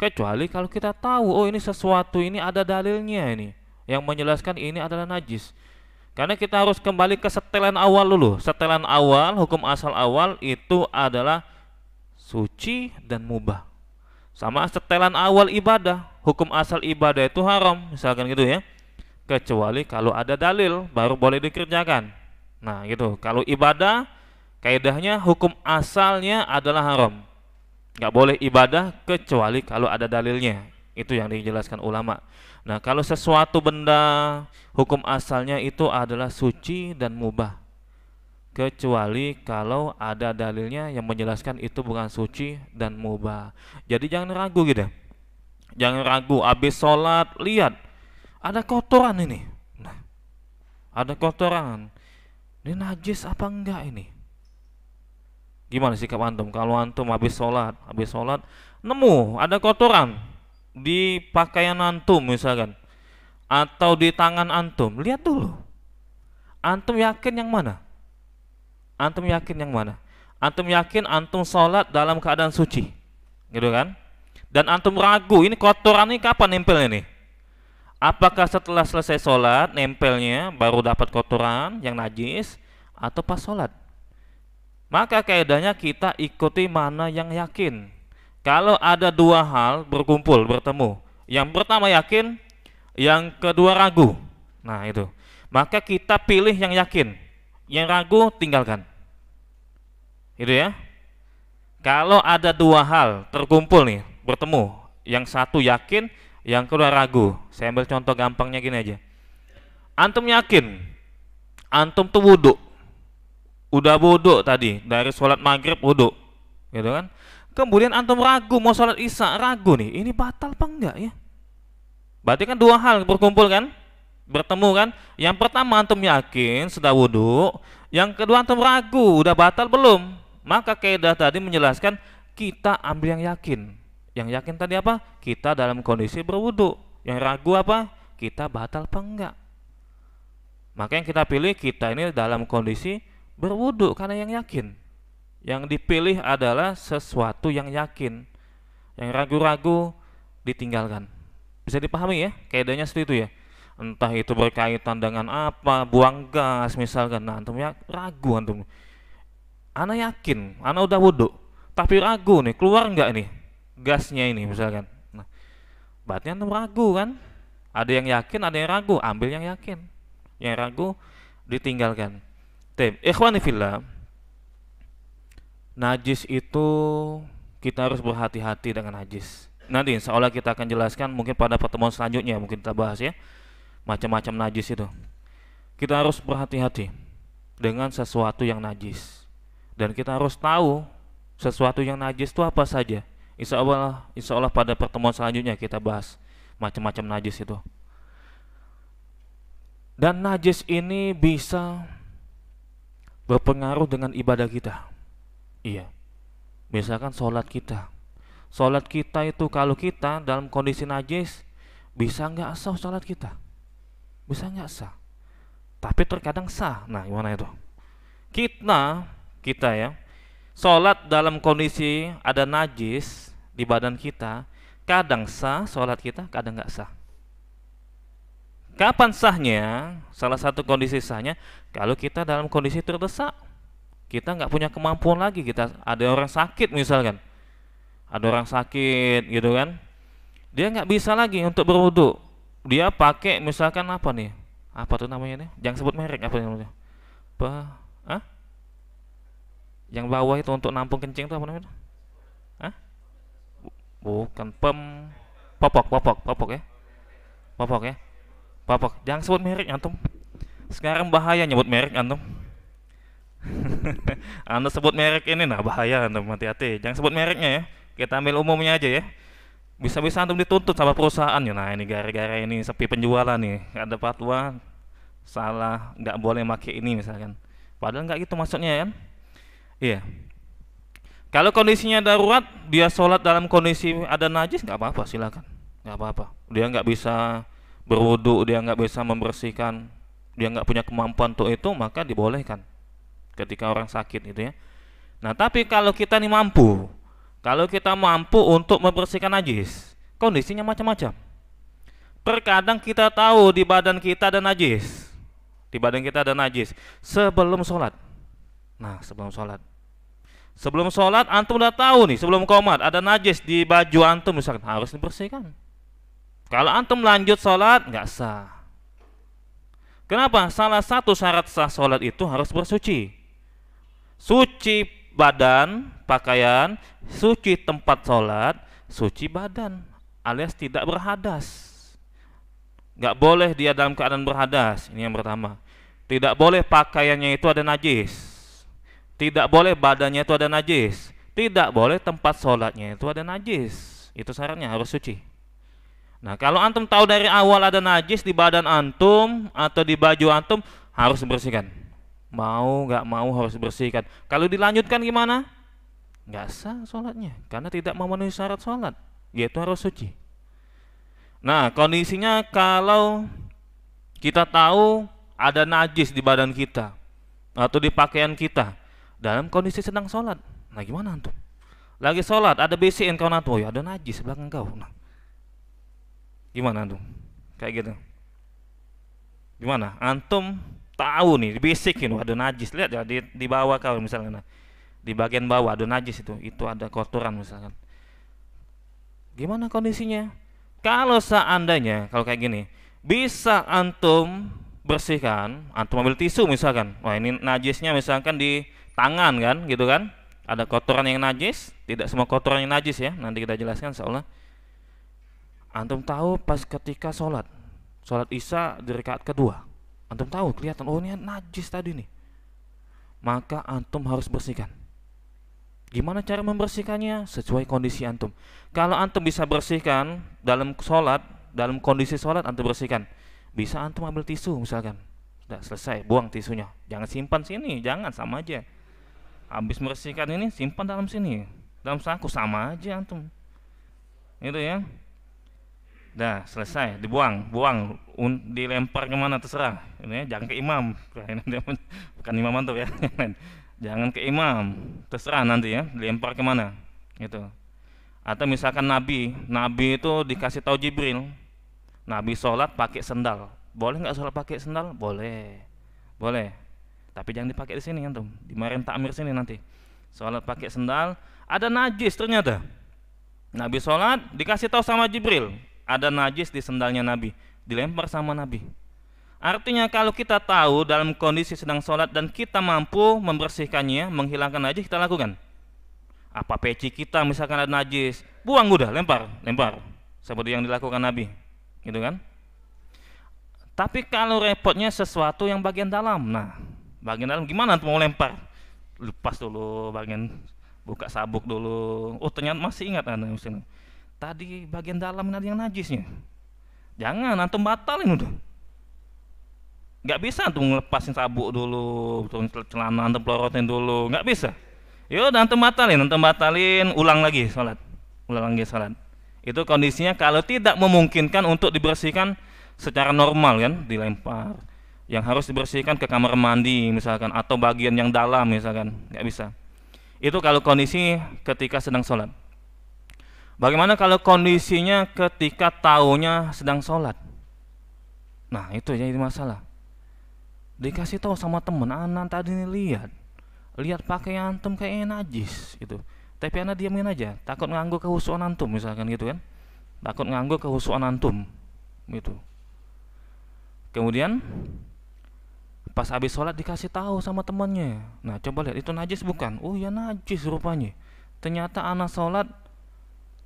kecuali kalau kita tahu, oh ini sesuatu ini ada dalilnya ini yang menjelaskan ini adalah najis. Karena kita harus kembali ke setelan awal dulu. Setelan awal, hukum asal awal itu adalah suci dan mubah. Sama setelan awal ibadah, hukum asal ibadah itu haram, misalkan gitu ya, kecuali kalau ada dalil baru boleh dikerjakan. Nah gitu, kalau ibadah kaidahnya hukum asalnya adalah haram, nggak boleh ibadah kecuali kalau ada dalilnya. Itu yang dijelaskan ulama. Nah kalau sesuatu benda hukum asalnya itu adalah suci dan mubah, kecuali kalau ada dalilnya yang menjelaskan itu bukan suci dan mubah. Jadi jangan ragu gitu, jangan ragu. Habis sholat lihat ada kotoran ini, nah, ada kotoran, ini najis apa enggak ini? Gimana sikap antum kalau antum habis sholat nemu ada kotoran di pakaian antum misalkan, atau di tangan antum, lihat dulu, antum yakin yang mana? Antum yakin yang mana? Antum yakin antum sholat dalam keadaan suci, gitu kan? Dan antum ragu ini kotoran ini kapan nempelnya nih? Apakah setelah selesai sholat nempelnya baru dapat kotoran yang najis, atau pas sholat? Maka kaidahnya kita ikuti mana yang yakin. Kalau ada dua hal berkumpul, bertemu, yang pertama yakin, yang kedua ragu. Nah itu, maka kita pilih yang yakin, yang ragu tinggalkan. Itu ya. Kalau ada dua hal terkumpul nih, bertemu, yang satu yakin, yang kedua ragu. Saya ambil contoh gampangnya gini aja. Antum yakin, antum tuh wudhu, udah wudhu tadi dari sholat maghrib wudhu, gitu kan? Kemudian antum ragu mau sholat isya, ragu nih, ini batal apa enggak ya? Berarti kan dua hal berkumpul kan, bertemu kan? Yang pertama antum yakin sudah wudhu, yang kedua antum ragu, udah batal belum? Maka kaidah tadi menjelaskan kita ambil yang yakin. Yang yakin tadi apa? Kita dalam kondisi berwudhu. Yang ragu apa? Kita batal apa enggak? Maka yang kita pilih, kita ini dalam kondisi berwudhu karena yang yakin. Yang dipilih adalah sesuatu yang yakin. Yang ragu-ragu ditinggalkan. Bisa dipahami ya? Kaidahnya seperti itu ya. Entah itu berkaitan dengan apa, buang gas misalkan. Nah, antum ya ragu antum. Ana yakin, ana udah wudhu, tapi ragu nih, keluar enggak nih gasnya ini misalkan. Nah, berarti antum ragu kan? Ada yang yakin, ada yang ragu, ambil yang yakin. Yang ragu ditinggalkan. Ikhwani fillah, najis itu kita harus berhati-hati dengan najis. Nanti insya Allah kita akan jelaskan mungkin pada pertemuan selanjutnya, mungkin kita bahas ya macam-macam najis itu. Kita harus berhati-hati dengan sesuatu yang najis. Dan kita harus tahu sesuatu yang najis itu apa saja. Insya Allah pada pertemuan selanjutnya kita bahas macam-macam najis itu. Dan najis ini bisa berpengaruh dengan ibadah kita. Iya. Misalkan sholat kita. Sholat kita itu kalau kita dalam kondisi najis, bisa nggak sah sholat kita? Bisa nggak sah? Tapi terkadang sah. Nah, gimana itu? Kita ya, sholat dalam kondisi ada najis di badan kita, kadang sah sholat kita, kadang nggak sah. Kapan sahnya? Salah satu kondisi sahnya kalau kita dalam kondisi terdesak, kita nggak punya kemampuan lagi, kita ada orang sakit misalkan, ada orang sakit gitu kan, dia nggak bisa lagi untuk berwudu, dia pakai misalkan apa nih, apa tuh namanya nih, jangan sebut merek, apa namanya, yang bawah itu untuk nampung kencing itu apa namanya? Hah? Bukan popok ya. Popok. Jangan sebut merek antum. Sekarang bahaya nyebut merek antum. Anda sebut merek ini nah bahaya antum, hati-hati. Jangan sebut mereknya ya. Kita ambil umumnya aja ya. Bisa-bisa antum dituntut sama perusahaan ya. Nah, ini gara-gara ini sepi penjualan nih. Ada fatwa salah, nggak boleh pakai ini misalkan. Padahal nggak gitu maksudnya kan? Iya. Kalau kondisinya darurat, dia sholat dalam kondisi ada najis, nggak apa-apa, silakan, nggak apa-apa. Dia nggak bisa berwudu, dia nggak bisa membersihkan, dia nggak punya kemampuan untuk itu, maka dibolehkan. Ketika orang sakit gitu ya. Nah, tapi kalau kita nih mampu, kalau kita mampu untuk membersihkan najis, kondisinya macam-macam. Terkadang kita tahu di badan kita ada najis, sebelum sholat. Nah, sebelum sholat antum udah tahu nih, sebelum qomat ada najis di baju antum misalkan, harus dibersihkan. Kalau antum lanjut sholat nggak sah. Kenapa? Salah satu syarat sah sholat itu harus bersuci. Suci badan, pakaian, suci tempat sholat, suci badan, alias tidak berhadas. Nggak boleh dia dalam keadaan berhadas. Ini yang pertama. Tidak boleh pakaiannya itu ada najis. Tidak boleh badannya itu ada najis. Tidak boleh tempat sholatnya itu ada najis. Itu syaratnya harus suci. Nah, kalau antum tahu dari awal ada najis di badan antum atau di baju antum, harus dibersihkan. Mau nggak mau harus dibersihkan. Kalau dilanjutkan gimana? Nggak sah sholatnya, karena tidak memenuhi syarat sholat, yaitu harus suci. Nah, kondisinya kalau kita tahu ada najis di badan kita atau di pakaian kita, dalam kondisi sedang sholat, nah gimana antum? Lagi sholat, ada bisikin kawan antum, ya ada najis belakang kau. Nah, gimana antum? Kayak gitu. Gimana? Antum tahu nih, dibisikin, ada najis, lihat ya di bawah kau misalnya, nah, di bagian bawah ada najis itu ada kotoran misalkan. Gimana kondisinya? Kalau seandainya, kalau kayak gini, bisa antum bersihkan, antum ambil tisu misalkan, wah ini najisnya misalkan di tangan kan, gitu kan, ada kotoran yang najis, tidak semua kotoran yang najis ya, nanti kita jelaskan insyaallah. Antum tahu pas ketika sholat isya di rakaat kedua, antum tahu kelihatan, oh ini najis tadi nih, maka antum harus bersihkan. Gimana cara membersihkannya? Sesuai kondisi antum. Kalau antum bisa bersihkan dalam sholat, dalam kondisi sholat antum bersihkan, bisa antum ambil tisu misalkan, sudah selesai, buang tisunya, jangan simpan sini, jangan, sama aja. Habis membersihkan ini simpan dalam sini, dalam saku, sama aja antum. Itu ya. Dah selesai, dibuang, dilempar kemana terserah. Ini jangan ke imam, bukan imam antum ya. Jangan ke imam, terserah nanti ya, dilempar kemana. Gitu. Atau misalkan Nabi itu dikasih tahu Jibril, Nabi sholat pakai sendal, boleh nggak sholat pakai sendal? Boleh, boleh. Tapi jangan dipakai di sini antum, di Marin Takmir sini nanti. Sholat pakai sendal, ada najis ternyata. Nabi sholat dikasih tahu sama Jibril, ada najis di sendalnya Nabi, dilempar sama Nabi. Artinya kalau kita tahu dalam kondisi sedang sholat dan kita mampu membersihkannya, menghilangkan najis, kita lakukan. Apa peci kita misalkan ada najis, buang udah, lempar, seperti yang dilakukan Nabi. Gitu kan? Tapi kalau repotnya sesuatu yang bagian dalam, nah bagian dalam gimana mau lempar? Lepas dulu bagian, buka sabuk dulu. Oh ternyata masih ingat anda misalnya, tadi bagian dalam ada yang najisnya. Jangan, antum batalin udah. Gak bisa antum ngelepasin sabuk dulu, celana antum pelorotin dulu, gak bisa. Yaudah antum batalin, ulang lagi sholat. Itu kondisinya kalau tidak memungkinkan untuk dibersihkan secara normal kan, dilempar. Yang harus dibersihkan ke kamar mandi misalkan, atau bagian yang dalam misalkan, nggak bisa. Itu kalau kondisi ketika sedang sholat. Bagaimana kalau kondisinya ketika taunya sedang sholat? Nah itu jadi masalah. Dikasih tahu sama temen, anak tadi nih lihat pakaian antum kayaknya najis gitu. Tapi anak diamin aja, takut nganggu kehusuan antum misalkan gitu kan, takut nganggu kehusuan antum gitu. Kemudian pas habis sholat dikasih tahu sama temannya, nah coba lihat itu najis bukan? Oh ya najis rupanya. Ternyata anak sholat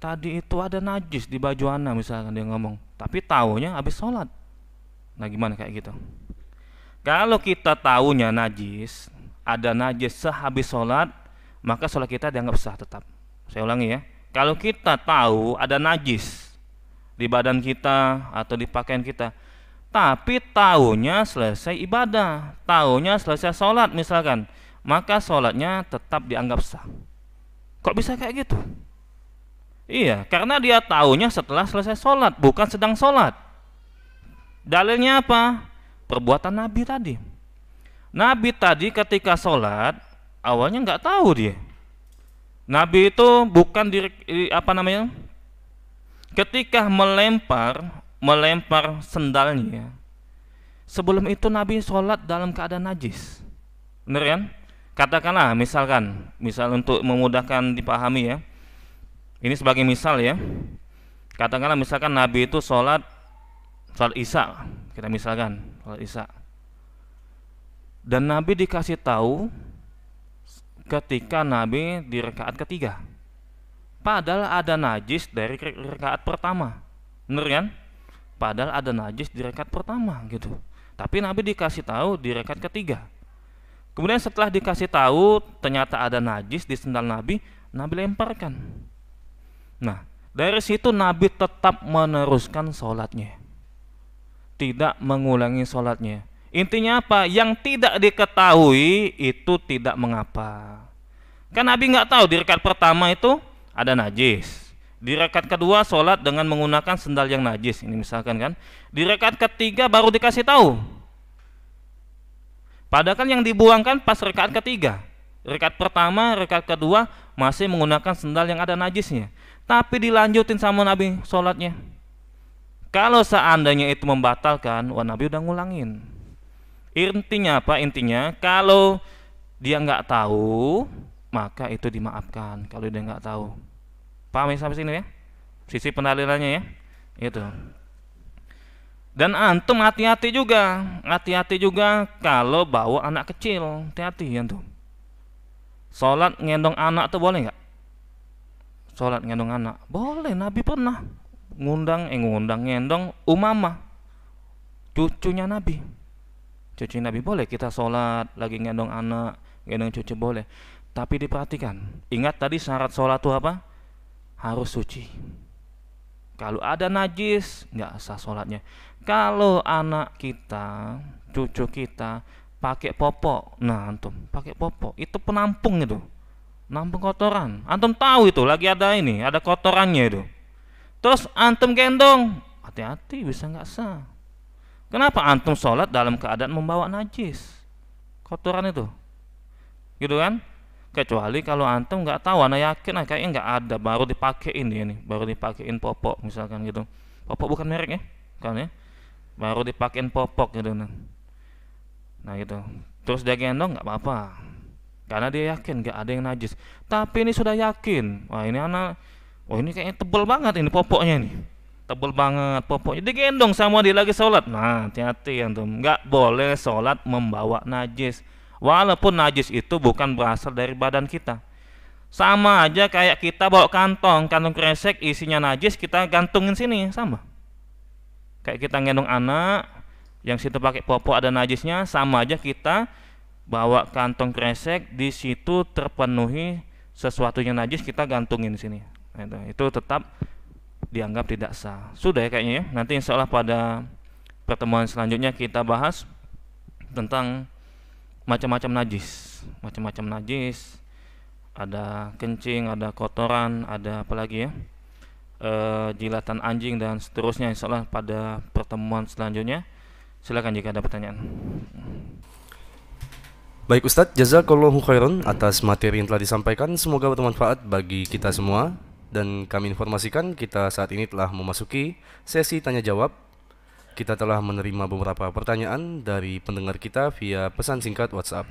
tadi itu ada najis di baju anak misalkan, dia ngomong, tapi taunya habis sholat. Nah gimana kayak gitu? Kalau kita taunya najis, ada najis sehabis sholat, maka sholat kita dianggap sah tetap. Saya ulangi ya, kalau kita tahu ada najis di badan kita atau di pakaian kita, tapi tahunya selesai ibadah, tahunya selesai sholat misalkan, maka sholatnya tetap dianggap sah. Kok bisa kayak gitu? Iya, karena dia tahunya setelah selesai sholat, bukan sedang sholat. Dalilnya apa? Perbuatan Nabi tadi. Nabi tadi ketika sholat, awalnya nggak tahu dia. Nabi itu bukan ketika melempar sendalnya. Sebelum itu Nabi sholat dalam keadaan najis. Bener kan? Katakanlah misal untuk memudahkan dipahami ya. Ini sebagai misal ya. Katakanlah misalkan Nabi itu sholat isya, kita misalkan sholat isya. Dan Nabi dikasih tahu ketika Nabi di rakaat ketiga, padahal ada najis dari rakaat pertama, bener kan? Padahal ada najis di rakaat pertama gitu, tapi Nabi dikasih tahu di rakaat ketiga. Kemudian setelah dikasih tahu ternyata ada najis di sendal Nabi lemparkan. Nah dari situ Nabi tetap meneruskan sholatnya, tidak mengulangi sholatnya. Intinya apa? Yang tidak diketahui itu tidak mengapa. Kan Nabi nggak tahu di rakaat pertama itu ada najis. Di rakaat kedua sholat dengan menggunakan sendal yang najis. Ini misalkan kan. Di rakaat ketiga baru dikasih tahu. Padahal kan yang dibuangkan pas rakaat ketiga. Rakaat pertama, rakaat kedua masih menggunakan sendal yang ada najisnya. Tapi dilanjutin sama Nabi sholatnya. Kalau seandainya itu membatalkan, wah Nabi udah ngulangin. Intinya apa? Intinya kalau dia nggak tahu, maka itu dimaafkan. Kalau dia nggak tahu, paham ya sampai sini ya? Sisi pendalilannya ya, itu. Dan antum hati-hati juga kalau bawa anak kecil, hati-hati antum. Sholat ngendong anak tuh boleh nggak? Sholat ngendong anak boleh. Nabi pernah ngendong Umamah, cucunya Nabi. Cucu Nabi boleh kita sholat lagi ngendong anak, ngendong cucu boleh. Tapi diperhatikan, ingat tadi syarat sholat itu apa? Harus suci. Kalau ada najis nggak sah sholatnya. Kalau anak kita, cucu kita pakai popok, nah antum pakai popok itu penampung itu, nampung kotoran. Antum tahu itu lagi ada kotorannya itu. Terus antum gendong, hati-hati bisa nggak sah. Kenapa antum sholat dalam keadaan membawa najis, kotoran itu, gitu kan? Kecuali kalau antum nggak tahu, anak yakin kayaknya nggak ada, baru dipakein dia nih, baru dipakein popok misalkan gitu. Popok bukan merek ya, kan ya? Baru dipakein popok gitu nah gitu. Terus dia gendong nggak apa-apa, karena dia yakin nggak ada yang najis. Tapi ini sudah yakin, wah ini kayaknya tebel banget ini popoknya nih. Tebel banget popoknya, digendong sama dia lagi sholat. Nah hati-hati antum, nggak boleh sholat membawa najis. Walaupun najis itu bukan berasal dari badan kita. Sama aja kayak kita bawa kantong kresek isinya najis, kita gantungin sini, sama. Kayak kita gendong anak yang situ pakai popok ada najisnya, sama aja kita bawa kantong kresek di situ terpenuhi sesuatunya najis, kita gantungin sini. Nah, itu tetap dianggap tidak sah. Sudah ya kayaknya ya. Nanti insya Allah pada pertemuan selanjutnya kita bahas tentang macam-macam najis. Ada kencing, ada kotoran, ada apa lagi ya, jilatan anjing dan seterusnya. Insya Allah pada pertemuan selanjutnya. Silakan jika ada pertanyaan. Baik Ustadz, jazakallahu khairan atas materi yang telah disampaikan. Semoga bermanfaat bagi kita semua. Dan kami informasikan kita saat ini telah memasuki sesi tanya jawab. Kita telah menerima beberapa pertanyaan dari pendengar kita via pesan singkat WhatsApp.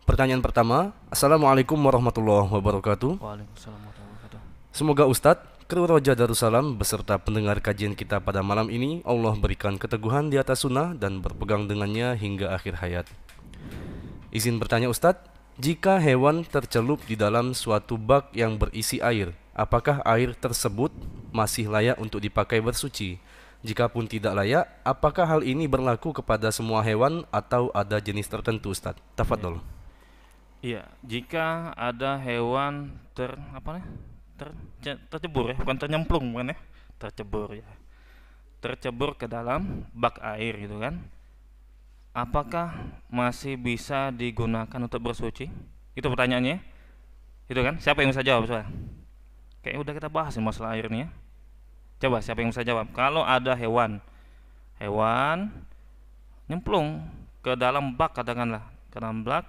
Pertanyaan pertama, Assalamualaikum warahmatullahi wabarakatuh. Waalaikumsalam warahmatullahi wabarakatuh. Semoga Ustadz, kru Roja Darussalam beserta pendengar kajian kita pada malam ini Allah berikan keteguhan di atas sunnah dan berpegang dengannya hingga akhir hayat. Izin bertanya Ustadz, jika hewan tercelup di dalam suatu bak yang berisi air, apakah air tersebut masih layak untuk dipakai bersuci? Jikapun tidak layak, apakah hal ini berlaku kepada semua hewan atau ada jenis tertentu Ustadz? Tafadhol. Iya, jika ada hewan tercebur ya, bukan ternyemplung bukan ya, tercebur ya, tercebur ke dalam bak air gitu kan, apakah masih bisa digunakan untuk bersuci? Itu pertanyaannya, itu kan? Siapa yang bisa jawab soalnya? Kayaknya udah kita bahas masalah air ini ya. Coba siapa yang bisa jawab? Kalau ada hewan nyemplung ke dalam bak, katakanlah ke dalam bak,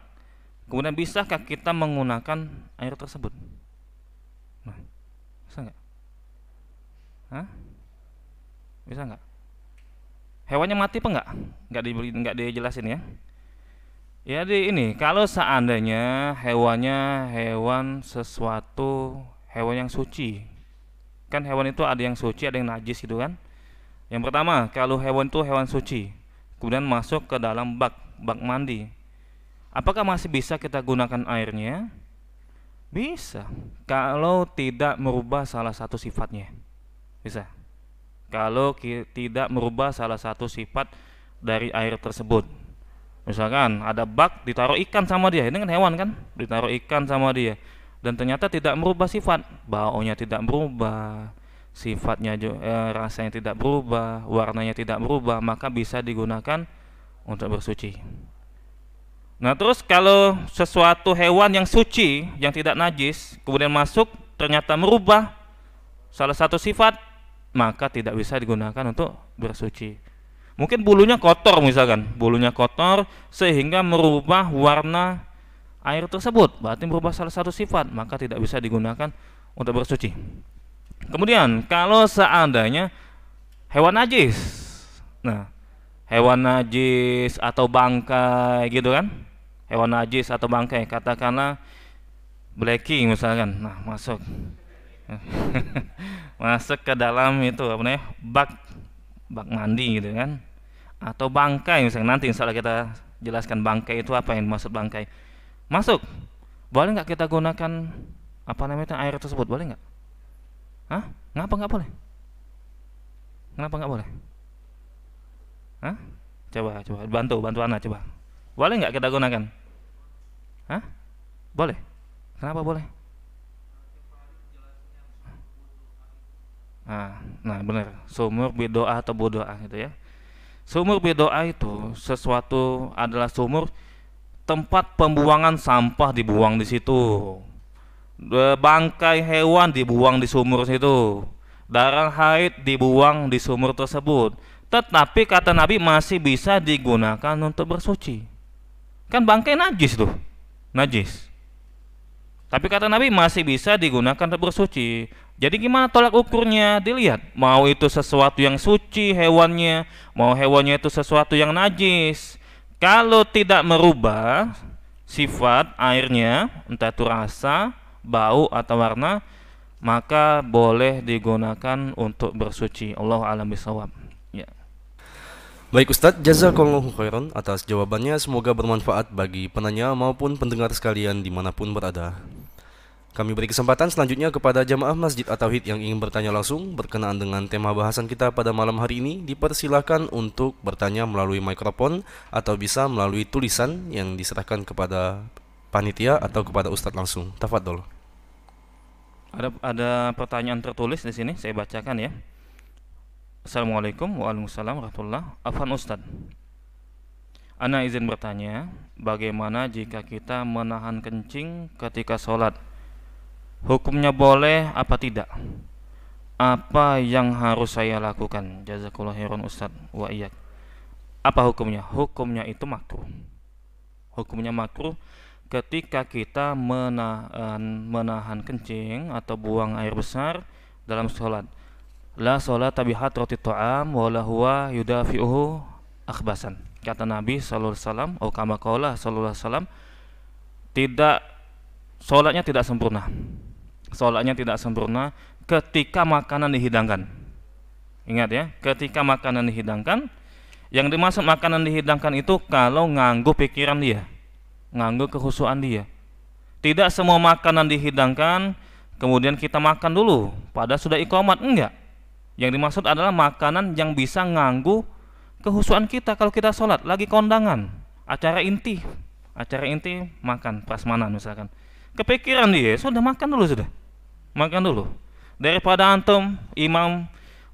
kemudian bisakah kita menggunakan air tersebut? Nah, bisa nggak? Bisa nggak? Hewannya mati apa enggak? Enggak dijelasin ya. Ya ini kalau seandainya hewannya hewan yang suci. Kan hewan itu ada yang suci, ada yang najis gitu kan. Yang pertama, kalau hewan itu hewan suci, kemudian masuk ke dalam bak mandi. Apakah masih bisa kita gunakan airnya? Bisa. Kalau tidak merubah salah satu sifatnya. Bisa. Kalau tidak merubah salah satu sifat dari air tersebut. Misalkan ada bak ditaruh ikan sama dia, ini kan hewan kan, ditaruh ikan sama dia, dan ternyata tidak merubah sifat, baunya tidak berubah, sifatnya rasanya tidak berubah, warnanya tidak berubah, maka bisa digunakan untuk bersuci. Nah terus kalau sesuatu hewan yang suci, yang tidak najis, kemudian masuk ternyata merubah salah satu sifat, maka tidak bisa digunakan untuk bersuci. Mungkin bulunya kotor misalkan, bulunya kotor sehingga merubah warna air tersebut, berarti merubah salah satu sifat, maka tidak bisa digunakan untuk bersuci. Kemudian kalau seandainya hewan najis, nah hewan najis atau bangkai gitu kan, hewan najis atau bangkai, katakanlah blacking misalkan, nah masuk masuk ke dalam itu bak bak mandi gitu kan, atau bangkai misalnya. Nanti insya Allah kita jelaskan bangkai itu apa yang dimaksud bangkai. Masuk, boleh nggak kita gunakan apa namanya air tersebut, boleh nggak? Hah? Ngapa nggak boleh? Kenapa nggak boleh? Hah? Coba bantu Ana coba. Boleh nggak kita gunakan? Hah? Boleh. Kenapa boleh? Nah benar. Sumur bidoa atau bodoa gitu ya. Sumur bidoa itu sesuatu adalah sumur tempat pembuangan sampah dibuang di situ. Bangkai hewan dibuang di sumur situ. Darah haid dibuang di sumur tersebut. Tetapi kata Nabi masih bisa digunakan untuk bersuci. Kan bangkai najis tuh. Najis. Tapi kata Nabi masih bisa digunakan untuk bersuci. Jadi gimana tolak ukurnya? Dilihat, mau itu sesuatu yang suci hewannya, mau hewannya itu sesuatu yang najis. Kalau tidak merubah sifat airnya, entah itu rasa, bau atau warna, maka boleh digunakan untuk bersuci. Allahu a'lam bishawab. Ya. Baik Ustadz, jazakallahu khairan atas jawabannya. Semoga bermanfaat bagi penanya maupun pendengar sekalian dimanapun berada. Kami beri kesempatan selanjutnya kepada jamaah Masjid At-Tauhid yang ingin bertanya langsung berkenaan dengan tema bahasan kita pada malam hari ini. Dipersilakan untuk bertanya melalui mikrofon atau bisa melalui tulisan yang diserahkan kepada panitia atau kepada Ustadz langsung. Tafadhol. Ada pertanyaan tertulis di sini, saya bacakan ya. Assalamualaikum warahmatullahi wabarakatuh. Afwan Ustadz, ana izin bertanya, bagaimana jika kita menahan kencing ketika sholat? Hukumnya boleh apa tidak? Apa yang harus saya lakukan? Jazakallahu khairan Ustadz wa iyyak. Apa hukumnya? Hukumnya itu makruh. Hukumnya makruh ketika kita menahan kencing atau buang air besar dalam sholat. La sholata bi hadrati ta'am wa la huwa yudafi'uhu akhbasan. Kata Nabi sallallahu alaihi wasallam, atau kama qala sallallahu alaihi wasallam, sholatnya tidak sempurna. Sholatnya tidak sempurna ketika makanan dihidangkan. Ingat ya, ketika makanan dihidangkan. Yang dimaksud makanan dihidangkan itu kalau nganggu pikiran dia, nganggu kehusuan dia. Tidak semua makanan dihidangkan kemudian kita makan dulu padahal sudah iqamat, enggak. Yang dimaksud adalah makanan yang bisa nganggu kehusuan kita kalau kita sholat, lagi kondangan, acara inti makan prasmanan misalkan. Kepikiran dia, sudah makan dulu. Daripada antum imam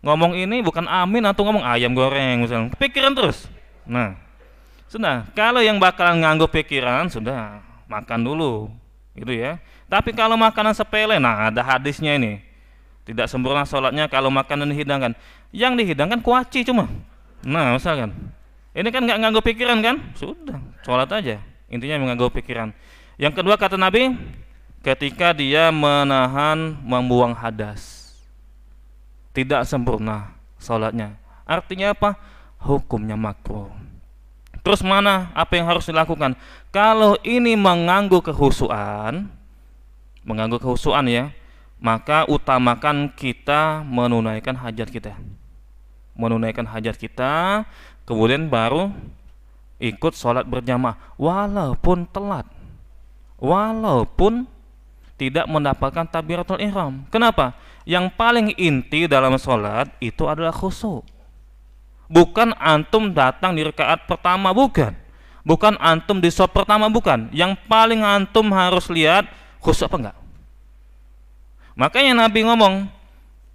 ngomong ini bukan amin atau ngomong ayam goreng misalnya, kepikiran terus. Nah, sudah, kalau yang bakalan nganggu pikiran sudah makan dulu gitu ya. Tapi kalau makanan sepele, nah ada hadisnya ini, tidak sempurna sholatnya kalau makanan dihidangkan. Yang dihidangkan kuaci cuma, nah misalkan ini kan nggak nganggu pikiran kan, sudah sholat aja, intinya mengganggu pikiran. Yang kedua kata Nabi, ketika dia membuang hadas, tidak sempurna sholatnya. Artinya apa? Hukumnya makruh. Terus apa yang harus dilakukan? Kalau ini mengganggu kehusuan ya, maka utamakan kita menunaikan hajat kita, kemudian baru ikut sholat berjamaah, walaupun telat, walaupun tidak mendapatkan takbiratul ihram. Kenapa? Yang paling inti dalam sholat itu adalah khusyuk. Bukan antum datang di rakaat pertama, bukan antum di shaf pertama, bukan. Yang paling antum harus lihat khusyuk apa enggak. Makanya Nabi ngomong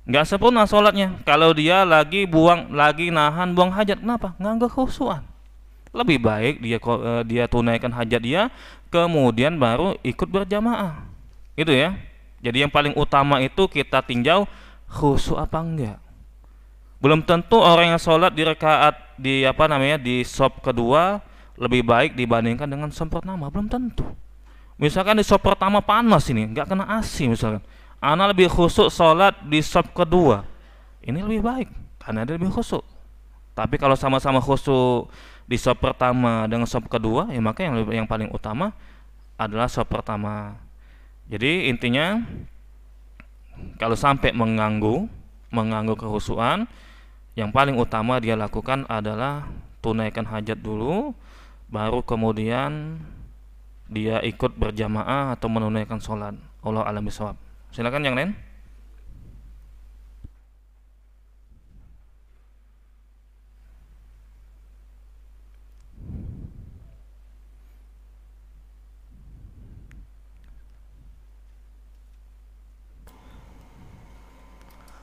enggak sempurna sholatnya kalau dia lagi nahan buang hajat. Kenapa? Nganggo khusyuan. Lebih baik dia tunaikan hajat dia, kemudian baru ikut berjamaah. Itu ya. Jadi yang paling utama itu kita tinjau khusyuk apa enggak. Belum tentu orang yang sholat di rakaat di shaf kedua lebih baik dibandingkan dengan shaf pertama, belum tentu. Misalkan di shaf pertama panas ini, enggak kena AC misalkan. Ana lebih khusyuk sholat di shaf kedua. Ini lebih baik karena dia lebih khusyuk. Tapi kalau sama-sama khusyuk di shaf pertama dengan shaf kedua, ya maka yang paling utama adalah shaf pertama. Jadi intinya kalau sampai mengganggu kehusuan, Yang paling utama dia lakukan adalah tunaikan hajat dulu, baru kemudian dia ikut berjamaah atau menunaikan sholat. Allah a'lam bishawab. Silakan yang lain.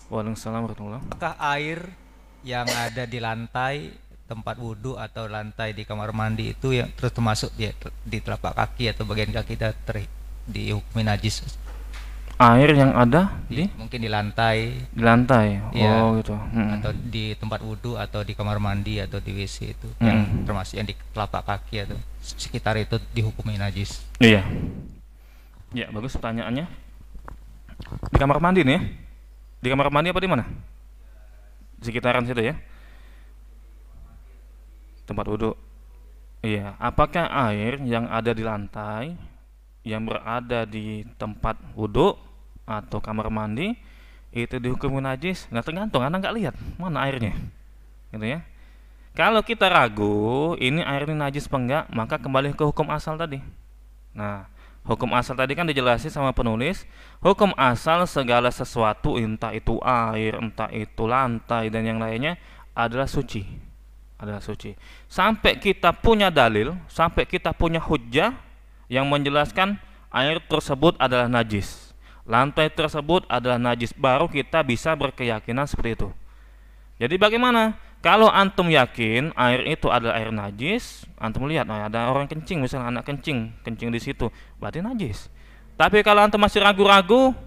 Waalaikumsalam warahmatullahi wabarakatuh. Apakah air yang ada di lantai tempat wudhu atau lantai di kamar mandi itu yang terus termasuk di telapak kaki atau bagian kaki kita dihukumi najis? Air yang ada mungkin di lantai, ya. Oh gitu. Atau di tempat wudhu atau di kamar mandi atau di WC itu yang termasuk yang di telapak kaki atau sekitar itu dihukumi najis. Iya. Ya, bagus pertanyaannya. Di kamar mandi nih ya? Di kamar mandi apa di mana? Sekitaran situ ya. Tempat wudhu. Iya, apakah air yang ada di lantai yang berada di tempat wudhu atau kamar mandi itu dihukum najis? Nah, tergantung, Anda nggak lihat mana airnya. Gitu ya. Kalau kita ragu ini air ini najis apa enggak, maka kembali ke hukum asal tadi. Nah, hukum asal tadi kan dijelasin sama penulis. Hukum asal segala sesuatu, entah itu air, entah itu lantai dan yang lainnya adalah suci. Adalah suci. Sampai kita punya dalil, sampai kita punya hujjah yang menjelaskan air tersebut adalah najis, lantai tersebut adalah najis, baru kita bisa berkeyakinan seperti itu. Jadi bagaimana? Kalau antum yakin air itu adalah air najis, antum lihat ada orang kencing, misalnya anak kencing di situ, berarti najis. Tapi kalau antum masih ragu-ragu,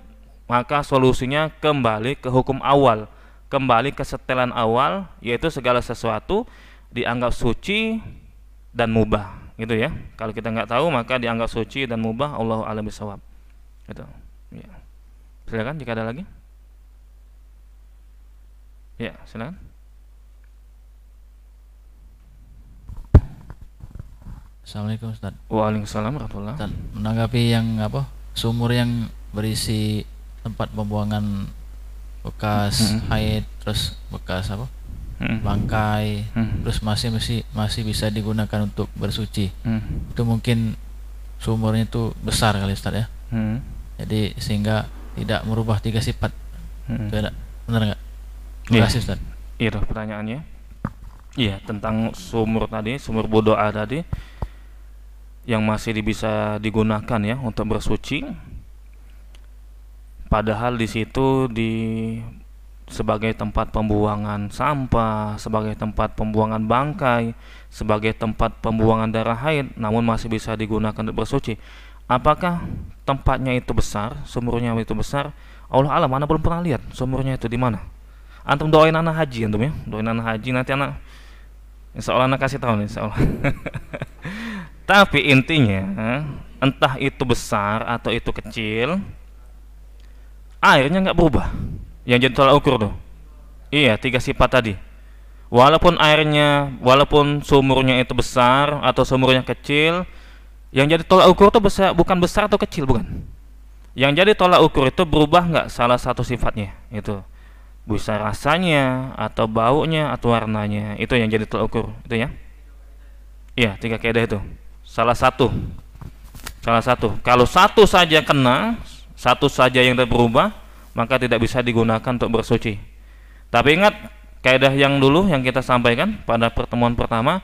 maka solusinya kembali ke hukum awal, kembali ke setelan awal, yaitu segala sesuatu dianggap suci dan mubah, gitu ya. Kalau kita nggak tahu maka dianggap suci dan mubah. Allahu a'lam bishawab. Gitu. Ya. Silakan jika ada lagi. Ya, silakan. Assalamualaikum Ustaz. Waalaikumsalam warahmatullahi Ustaz, menanggapi yang sumur yang berisi tempat pembuangan bekas haid, terus bekas bangkai, terus masih bisa digunakan untuk bersuci. Itu mungkin sumurnya itu besar kali Ustaz ya. Jadi sehingga tidak merubah 3 sifat. Benar nggak? Terima kasih Ustaz. Iya, pertanyaannya. Iya, tentang sumur tadi, sumur bodoa tadi yang masih bisa digunakan ya untuk bersuci. Padahal di situ sebagai tempat pembuangan sampah, sebagai tempat pembuangan bangkai, sebagai tempat pembuangan darah haid, namun masih bisa digunakan untuk bersuci. Apakah tempatnya itu besar, sumurnya itu besar? Allah alam, Anda belum pernah lihat sumurnya itu di mana. Antum doain anak haji antum ya, doain anak haji, nanti anak insya Allah anak kasih tahu nih, insya Allah. Tapi intinya, entah itu besar atau itu kecil, airnya nggak berubah. Yang jadi tolak ukur tuh, iya 3 sifat tadi. Walaupun sumurnya itu besar atau sumurnya kecil, yang jadi tolak ukur itu bukan besar atau kecil, bukan. Yang jadi tolak ukur itu berubah nggak salah satu sifatnya, itu bisa rasanya atau baunya atau warnanya, itu yang jadi tolak ukur itu ya. Iya 3 kaidah itu. Salah satu. Kalau satu saja kena, satu saja yang berubah, maka tidak bisa digunakan untuk bersuci. Tapi ingat kaidah yang dulu yang kita sampaikan pada pertemuan pertama,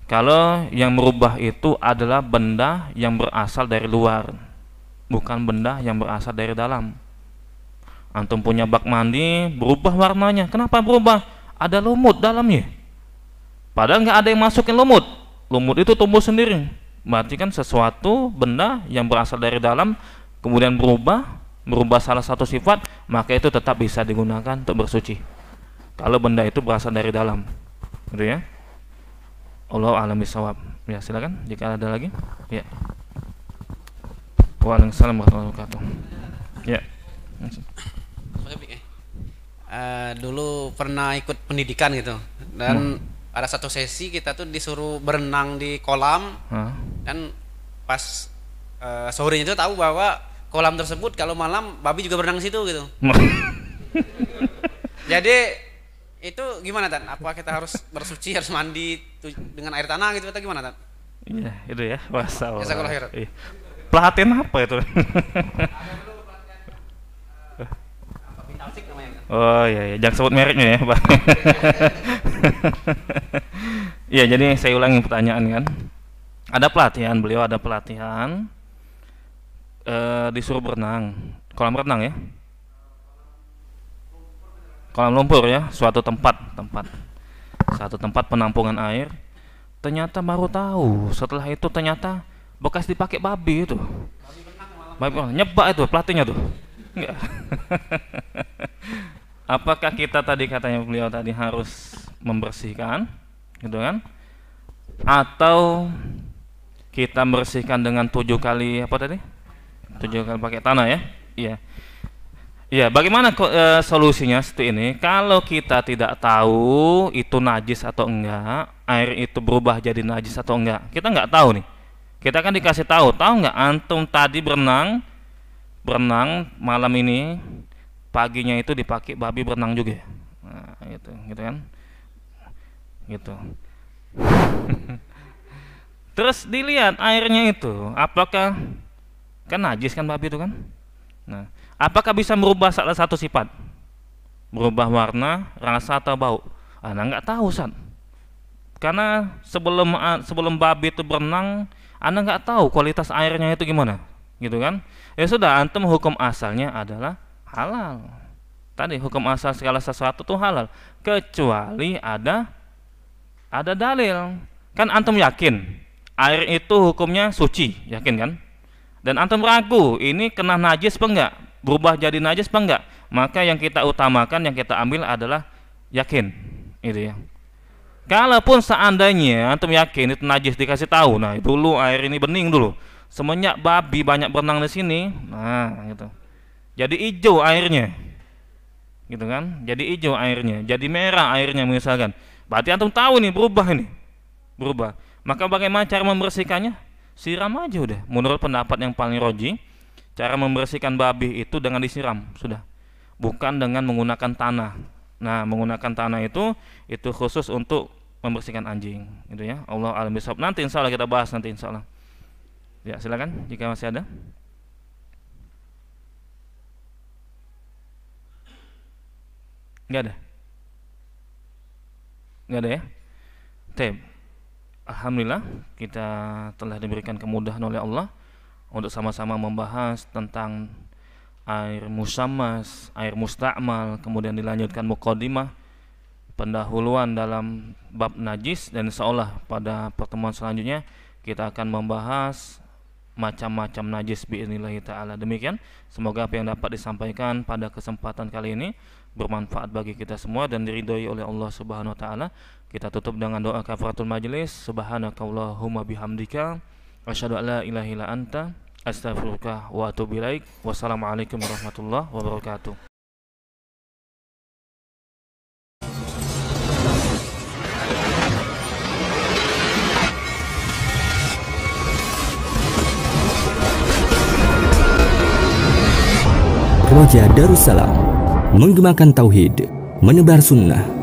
kalau yang merubah itu adalah benda yang berasal dari luar, bukan benda yang berasal dari dalam. Antum punya bak mandi, berubah warnanya. Kenapa berubah? Ada lumut dalamnya. Padahal nggak ada yang masukin lumut. Lumut itu tumbuh sendiri. Berarti kan sesuatu benda yang berasal dari dalam kemudian merubah salah satu sifat, maka itu tetap bisa digunakan untuk bersuci kalau benda itu berasal dari dalam, gitu ya. Allahu a'lam bishawab. Ya, silakan jika ada lagi. Ya. Waalaikumsalam warahmatullahi wabarakatuh. Ya. Dulu pernah ikut pendidikan gitu, dan ada satu sesi kita tuh disuruh berenang di kolam, dan pas sorenya itu tahu bahwa kolam tersebut kalau malam babi juga berenang di situ gitu. Jadi Itu gimana Tan? Apa kita harus bersuci, harus mandi dengan air tanah gitu atau gimana Tan? Iya, itu ya. Masalah. Iya. Pelatihan apa itu? Oh iya, jangan sebut mereknya ya, Pak. Iya, jadi saya ulangi pertanyaan kan. Ada pelatihan, beliau ada pelatihan, disuruh berenang, kolam renang ya, kolam lumpur ya, suatu tempat penampungan air. Ternyata baru tahu, setelah itu ternyata bekas dipakai babi itu, nyebak itu pelatihnya tuh. Enggak. Apakah kita tadi katanya beliau tadi harus membersihkan, gitu kan? Atau kita membersihkan dengan 7 kali apa tadi? 7 kali pakai tanah ya? Iya. Iya. Bagaimana solusinya seperti ini? Kalau kita tidak tahu itu najis atau enggak, air itu berubah jadi najis atau enggak, kita nggak tahu nih. Kita kan dikasih tahu nggak? Antum tadi berenang malam ini, paginya itu dipakai babi berenang juga. Nah, gitu kan? Gitu. Terus dilihat airnya itu, apakah kan najis kan babi itu kan? Nah, apakah bisa merubah salah satu sifat? Berubah warna, rasa atau bau? Anda nggak tahu, San. Karena sebelum babi itu berenang, Anda nggak tahu kualitas airnya itu gimana, gitu kan? Ya sudah, antum hukum asalnya adalah halal. Tadi hukum asal segala sesuatu itu halal, kecuali ada dalil. Kan antum yakin air itu hukumnya suci, yakin kan? Dan antum ragu ini kena najis apa enggak, berubah jadi najis apa enggak, maka yang kita utamakan, yang kita ambil adalah yakin, itu ya. Kalaupun seandainya antum yakin itu najis, dikasih tahu, nah dulu air ini bening dulu, semenjak babi banyak berenang di sini, nah gitu, jadi hijau airnya, gitu kan? Jadi hijau airnya, jadi merah airnya misalkan, berarti antum tahu nih berubah. Maka bagaimana cara membersihkannya? Siram aja udah. Menurut pendapat yang paling roji, cara membersihkan babi itu dengan disiram, sudah, bukan dengan menggunakan tanah. Nah, menggunakan tanah itu khusus untuk membersihkan anjing, gitu ya. Allah alam bisawab. Nanti insya Allah kita bahas nanti insya Allah. Ya, silakan jika masih ada. Nggak ada ya. Tep. Alhamdulillah kita telah diberikan kemudahan oleh Allah untuk sama-sama membahas tentang air musammas, air musta'mal, kemudian dilanjutkan muqaddimah, pendahuluan dalam bab najis, dan insyaallah pada pertemuan selanjutnya kita akan membahas macam-macam najis biidznillah taala. Demikian, semoga apa yang dapat disampaikan pada kesempatan kali ini bermanfaat bagi kita semua dan diridhoi oleh Allah Subhanahu wa taala. Kita tutup dengan doa kafaratul majlis. Subhanakallahumma bihamdika asyhadu an la ilaha illa anta astaghfiruka wa atubu ilaik. Wassalamualaikum warahmatullahi wabarakatuh. Roja Darussalam, menggemakan tauhid, menebar sunnah.